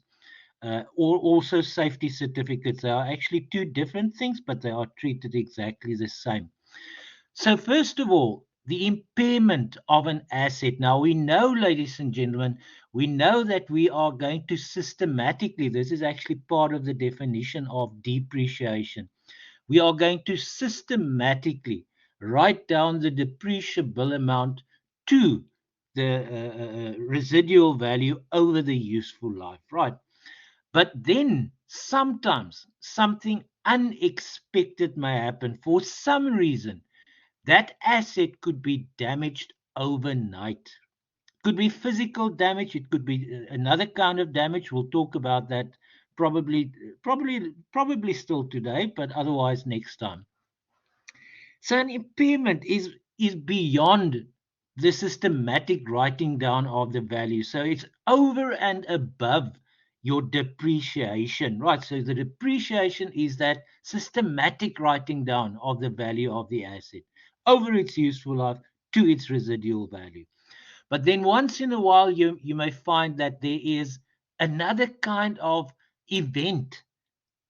Speaker 1: Or also safety certificates. They are actually two different things, but they are treated exactly the same. So, first of all, the impairment of an asset. Now, we know, ladies and gentlemen, we know that we are going to systematically, this is actually part of the definition of depreciation. We are going to systematically write down the depreciable amount to the residual value over the useful life, right? But then sometimes something unexpected may happen for some reason. That asset could be damaged overnight. Could be physical damage. It could be another kind of damage. We'll talk about that probably still today, but otherwise next time. So an impairment is beyond the systematic writing down of the value. So it's over and above your depreciation, right? So the depreciation is that systematic writing down of the value of the asset over its useful life to its residual value. But then once in a while, you may find that there is another kind of event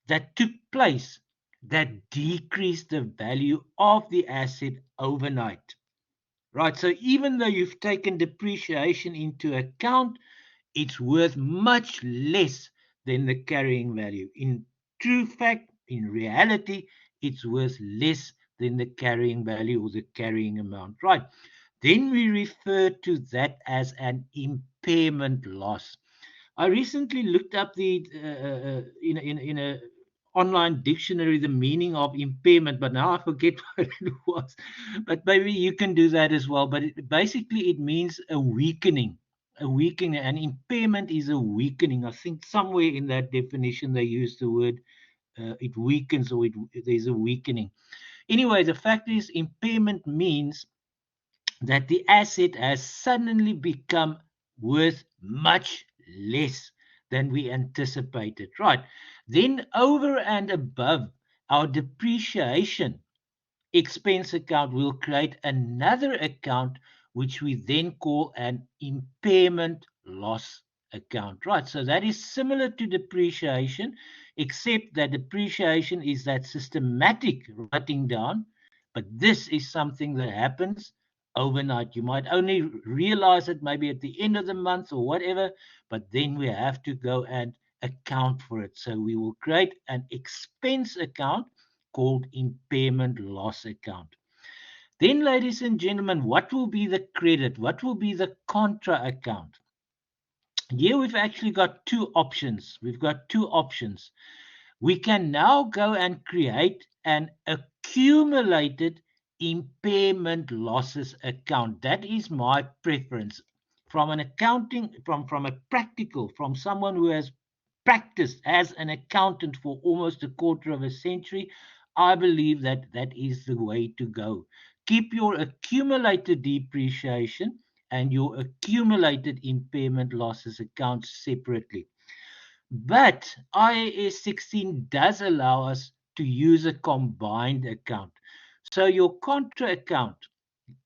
Speaker 1: that took place that decreased the value of the asset overnight. Right. So even though you've taken depreciation into account, it's worth much less than the carrying value. In true fact, in reality, it's worth less than the carrying value or the carrying amount. Right. Then we refer to that as an impairment loss. I recently looked up in a online dictionary the meaning of impairment, but now I forget what it was. But maybe you can do that as well. But basically, it means a weakening. A weakening. An impairment is a weakening. I think somewhere in that definition they use the word it weakens or there's a weakening. Anyway, the fact is, impairment means that the asset has suddenly become worth much less than we anticipated, right? Then over and above our depreciation expense account, we'll create another account which we then call an impairment loss account, right? So that is similar to depreciation, except that depreciation is that systematic writing down, but this is something that happens overnight. You might only realize it maybe at the end of the month or whatever, but then we have to go and account for it. So we will create an expense account called impairment loss account. Then, ladies and gentlemen, what will be the credit? What will be the contra account? Here we've actually got two options. We've got two options. We can now go and create an accumulated impairment losses account. That is my preference. From an accounting, from a practical, from someone who has practiced as an accountant for almost a quarter of a century, I believe that that is the way to go. Keep your accumulated depreciation and your accumulated impairment losses accounts separately. But IAS 16 does allow us to use a combined account. So your contra account,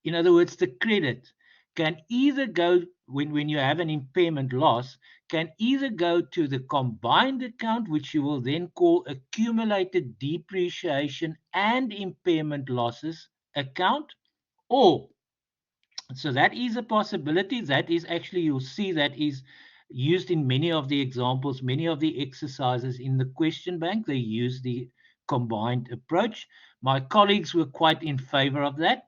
Speaker 1: in other words, the credit, can either go, when you have an impairment loss, can either go to the combined account, which you will then call accumulated depreciation and impairment losses account, or so that is a possibility. That is actually, you'll see that is used in many of the examples, many of the exercises in the question bank. They use the combined approach. My colleagues were quite in favor of that.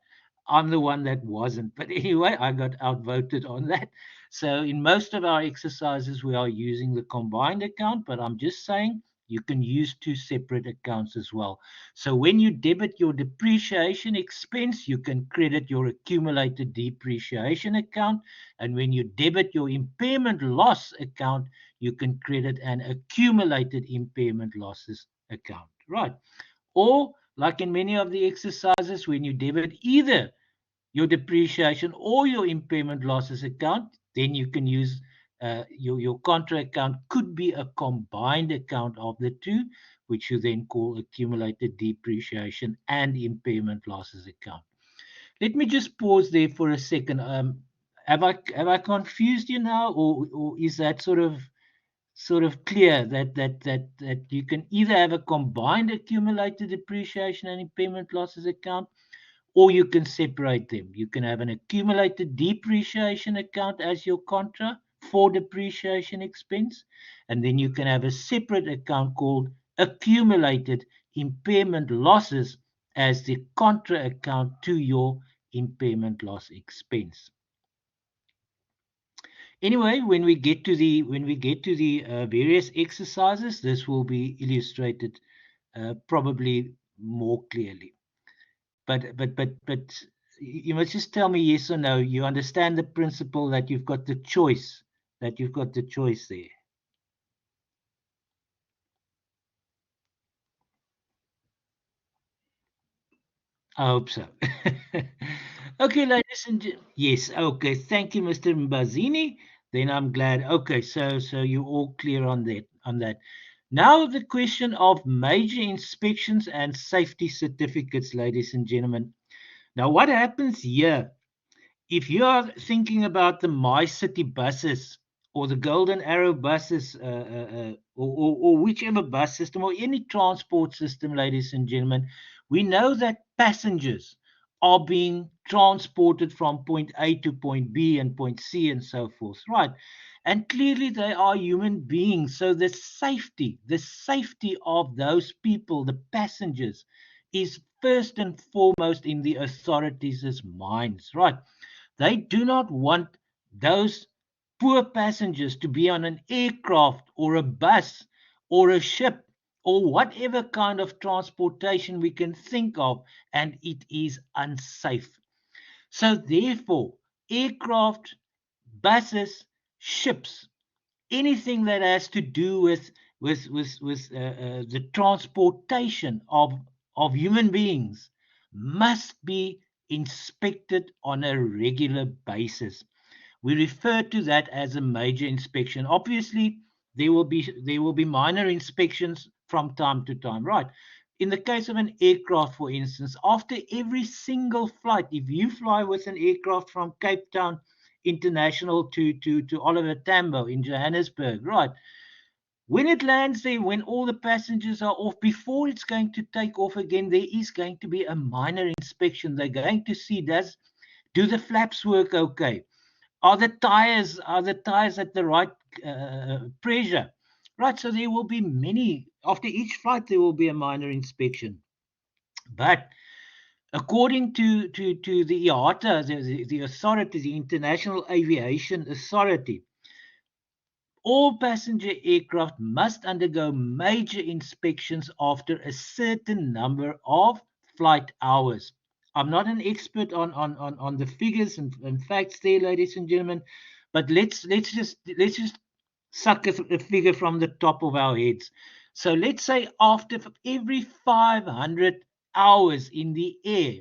Speaker 1: I'm the one that wasn't. But anyway, I got outvoted on that. So in most of our exercises, we are using the combined account, but I'm just saying you can use two separate accounts as well. So when you debit your depreciation expense, you can credit your accumulated depreciation account. And when you debit your impairment loss account, you can credit an accumulated impairment losses account, right? Or like in many of the exercises, when you debit either your depreciation or your impairment losses account, then you can use your contra account could be a combined account of the two, which you then call accumulated depreciation and impairment losses account. Let me just pause there for a second. Have I confused you now, or is that sort of clear that you can either have a combined accumulated depreciation and impairment losses account, or you can separate them. You can have an accumulated depreciation account as your contra for depreciation expense, and then you can have a separate account called accumulated impairment losses as the contra account to your impairment loss expense. Anyway, when we get to the various exercises, this will be illustrated probably more clearly. But you must just tell me yes or no. You understand the principle that you've got the choice, that you've got the choice there. I hope so. Okay, ladies and yes, okay. Thank you, Mr. Mbazini. Then I'm glad. Okay, so you're all clear on that. Now the question of major inspections and safety certificates, ladies and gentlemen. Now, what happens here? If you are thinking about the My City buses or the Golden Arrow buses, or whichever bus system or any transport system, ladies and gentlemen, we know that passengers are being transported from point A to point B and point C and so forth, right? And clearly they are human beings. So the safety of those people, the passengers, is first and foremost in the authorities' minds, right? They do not want those poor passengers to be on an aircraft or a bus or a ship or whatever kind of transportation we can think of, and it is unsafe. So, therefore, aircraft, buses, ships, anything that has to do with the transportation of human beings must be inspected on a regular basis. we refer to that as a major inspection. Obviously, there will be minor inspections from time to time, right? In the case of an aircraft, for instance, after every single flight, if you fly with an aircraft from Cape Town International to Oliver Tambo in Johannesburg, right? When it lands there, when all the passengers are off, before it's going to take off again, there is going to be a minor inspection. They're going to see, do the flaps work okay? Are the tires at the right pressure? Right. So there will be many after each flight. There will be a minor inspection, but according to the IATA, the authority, the International Aviation Authority, all passenger aircraft must undergo major inspections after a certain number of flight hours. I'm not an expert on the figures and facts there, ladies and gentlemen, but let's just suck a figure from the top of our heads. So let's say after every 500 hours in the air,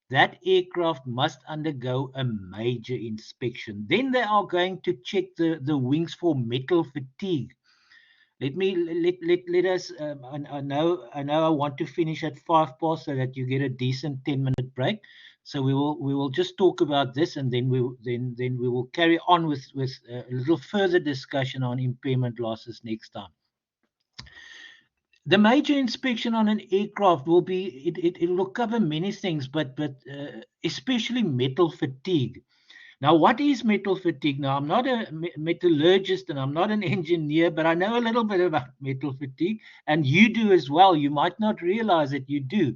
Speaker 1: that aircraft must undergo a major inspection. Then they are going to check the wings for metal fatigue. Let us. I know. I want to finish at 5 past so that you get a decent 10-minute break. So we will just talk about this, and then we will carry on with a little further discussion on impairment losses next time. The major inspection on an aircraft will be it will cover many things, but especially metal fatigue. Now, what is metal fatigue? Now, I'm not a metallurgist and I'm not an engineer, but I know a little bit about metal fatigue, and you do as well. You might not realize that you do.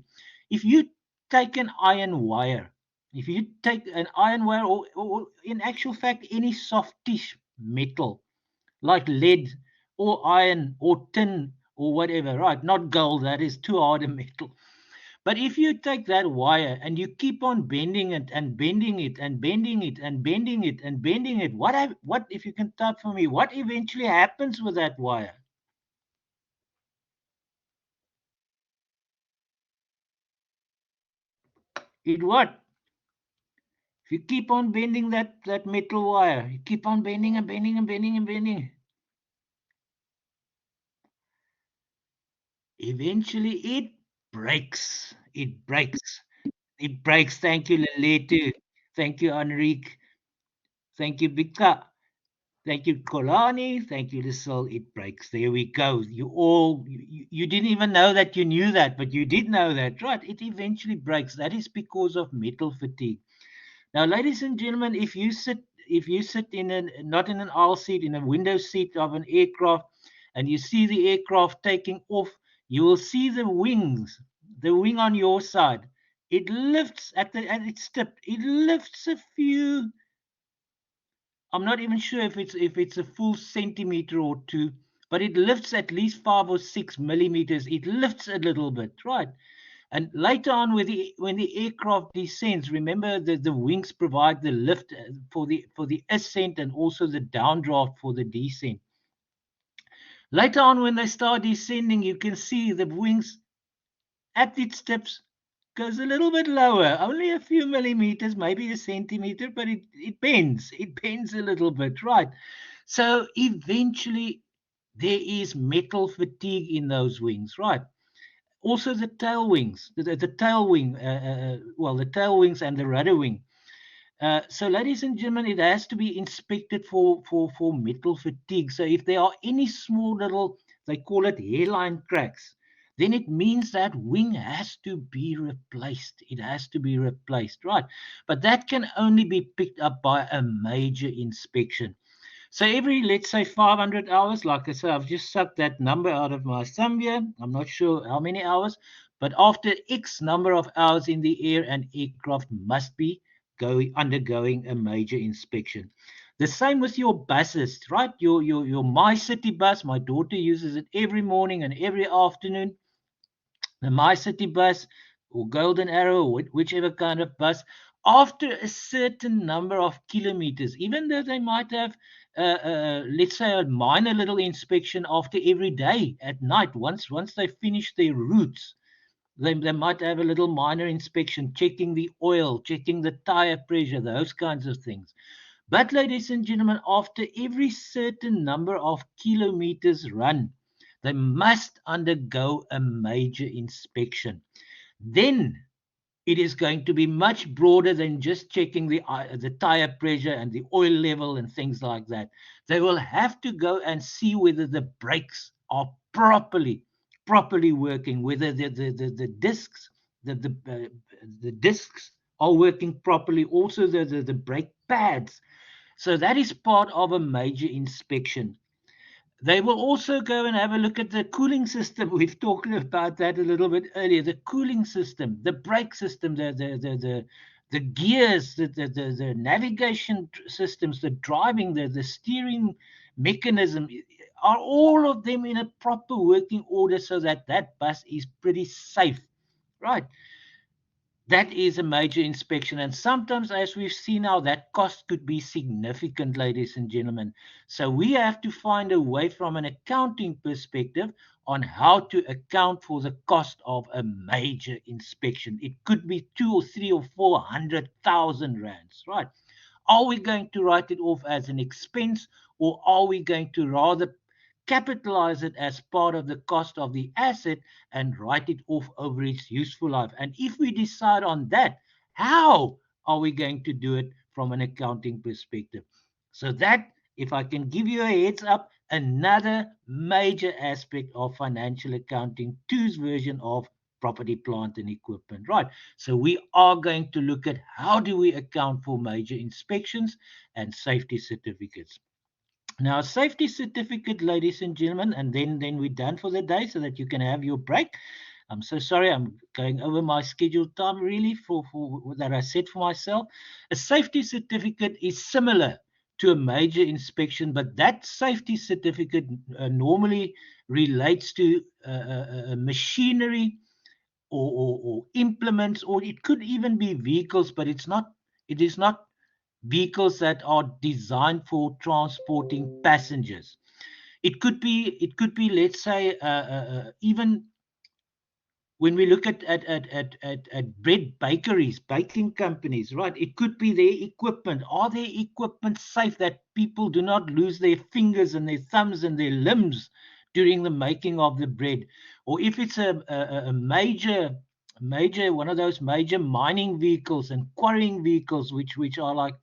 Speaker 1: If you take an iron wire, if you take an iron wire, or in actual fact, any softish metal like lead or iron or tin or whatever, right? Not gold, that is too hard a metal. But if you take that wire and you keep on bending it and bending it and bending it and bending it and bending it, what if you can type for me? What eventually happens with that wire? It what? If you keep on bending that metal wire, you keep on bending and bending and bending and bending. Eventually, it breaks. It breaks. It breaks. Thank you, Leletu. Thank you, Enrique. Thank you, Bika. Thank you, Kolani. Thank you, Lissel. It breaks. There we go. You didn't even know that you knew that, but you did know that, right? It eventually breaks. That is because of metal fatigue. Now, ladies and gentlemen, if you sit in not in an aisle seat, in a window seat of an aircraft, and you see the aircraft taking off, you will see the wing on your side. It lifts at its tip. It lifts a few. I'm not even sure if it's a full centimeter or two, but it lifts at least 5 or 6 millimeters. It lifts a little bit, right? And later on, when the aircraft descends, remember the wings provide the lift for the ascent and also the downdraft for the descent. Later on, when they start descending, you can see the wings at its tips goes a little bit lower, only a few millimeters, maybe a centimeter, but it bends. It bends a little bit, right? So eventually there is metal fatigue in those wings, right? Also the tail wings, the tail wing, the tail wings and the rudder wing. So, ladies and gentlemen, it has to be inspected for metal fatigue. So, if there are any small little, they call it hairline cracks, then it means that wing has to be replaced. It has to be replaced, right? But that can only be picked up by a major inspection. So, every, let's say, 500 hours, like I said, I've just sucked that number out of my thumb here. I'm not sure how many hours, but after X number of hours in the air, an aircraft must be undergoing a major inspection. The same with your buses, right? Your My City bus. My daughter uses it every morning and every afternoon. The My City bus or Golden Arrow, or whichever kind of bus, after a certain number of kilometers, even though they might have, let's say, a minor little inspection after every day at night, once they finish their routes, they might have a little minor inspection, checking the oil, checking the tire pressure, those kinds of things. But, ladies and gentlemen, after every certain number of kilometers run, they must undergo a major inspection. Then it is going to be much broader than just checking the tire pressure and the oil level and things like that. They will have to go and see whether the brakes are properly working, whether the discs the discs are working properly, also the brake pads. So that is part of a major inspection. They will also go and have a look at the cooling system. We've talked about that a little bit earlier. The cooling system, the brake system, the gears, the navigation systems, the driving, the steering mechanism, are all of them in a proper working order so that that bus is pretty safe, right? That is a major inspection. And sometimes, as we've seen now, that cost could be significant, ladies and gentlemen. So we have to find a way from an accounting perspective on how to account for the cost of a major inspection. It could be 2 or 3 or 400,000 rands, right? Are we going to write it off as an expense, or are we going to rather capitalize it as part of the cost of the asset and write it off over its useful life? And if we decide on that, how are we going to do it from an accounting perspective? So that, if I can give you a heads up, another major aspect of financial accounting, two's version of property, plant, and equipment, right? So we are going to look at how do we account for major inspections and safety certificates. Now, a safety certificate, ladies and gentlemen, and then we're done for the day so that you can have your break. I'm so sorry, I'm going over my scheduled time really for that I set for myself. A safety certificate is similar to a major inspection, but that safety certificate normally relates to machinery or implements, or it could even be vehicles, but it is not vehicles that are designed for transporting passengers. It could be, let's say, even when we look at bread bakeries, baking companies, right? It could be their equipment. Are their equipment safe that people do not lose their fingers and their thumbs and their limbs during the making of the bread? Or if it's a major one of those major mining vehicles and quarrying vehicles, which are like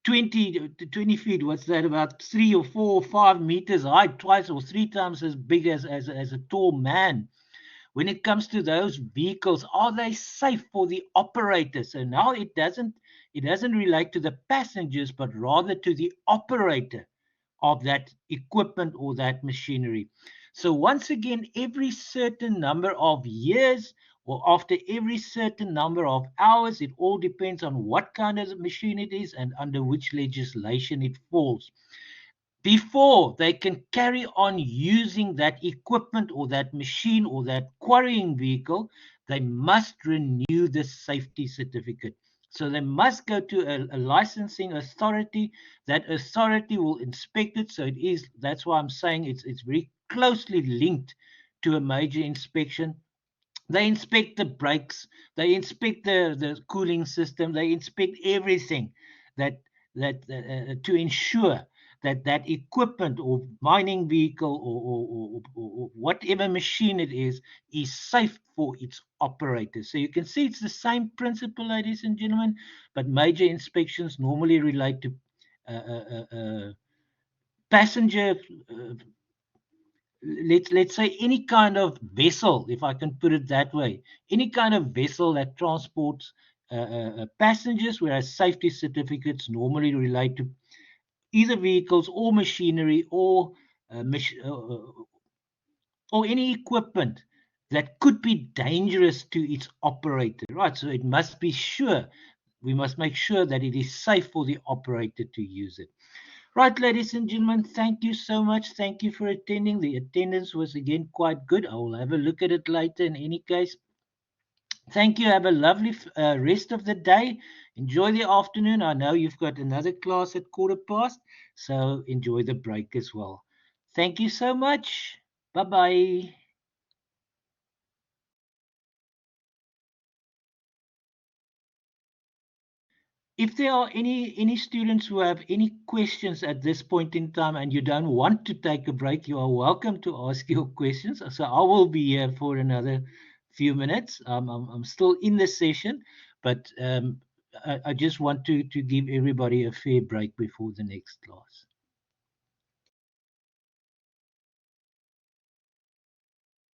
Speaker 1: 20 feet, what's that, about 3 or 4 or 5 meters high, twice or three times as big as a tall man. When it comes to those vehicles, are they safe for the operator? So now it doesn't relate to the passengers, but rather to the operator of that equipment or that machinery. So once again, every certain number of years or after every certain number of hours, it all depends on what kind of machine it is and under which legislation it falls. Before they can carry on using that equipment or that machine or that quarrying vehicle, they must renew the safety certificate. So they must go to a licensing authority. That authority will inspect it. So that's why I'm saying it's very closely linked to a major inspection. They inspect the brakes, they inspect the cooling system, they inspect everything that to ensure that that equipment or mining vehicle or whatever machine it is safe for its operators. So you can see it's the same principle, ladies and gentlemen, but major inspections normally relate to passenger let's say any kind of vessel, if I can put it that way, any kind of vessel that transports passengers, whereas safety certificates normally relate to either vehicles or machinery or any equipment that could be dangerous to its operator, right? So it must be sure, we must make sure that it is safe for the operator to use it. Right, ladies and gentlemen, thank you so much. Thank you for attending. The attendance was again quite good. I will have a look at it later in any case. Thank you. Have a lovely rest of the day. Enjoy the afternoon. I know you've got another class at 1:15, so enjoy the break as well. Thank you so much. Bye bye. If there are any students who have any questions at this point in time and you don't want to take a break, you are welcome to ask your questions. So I will be here for another few minutes. I'm still in the session, but I just want to give everybody a fair break before the next class.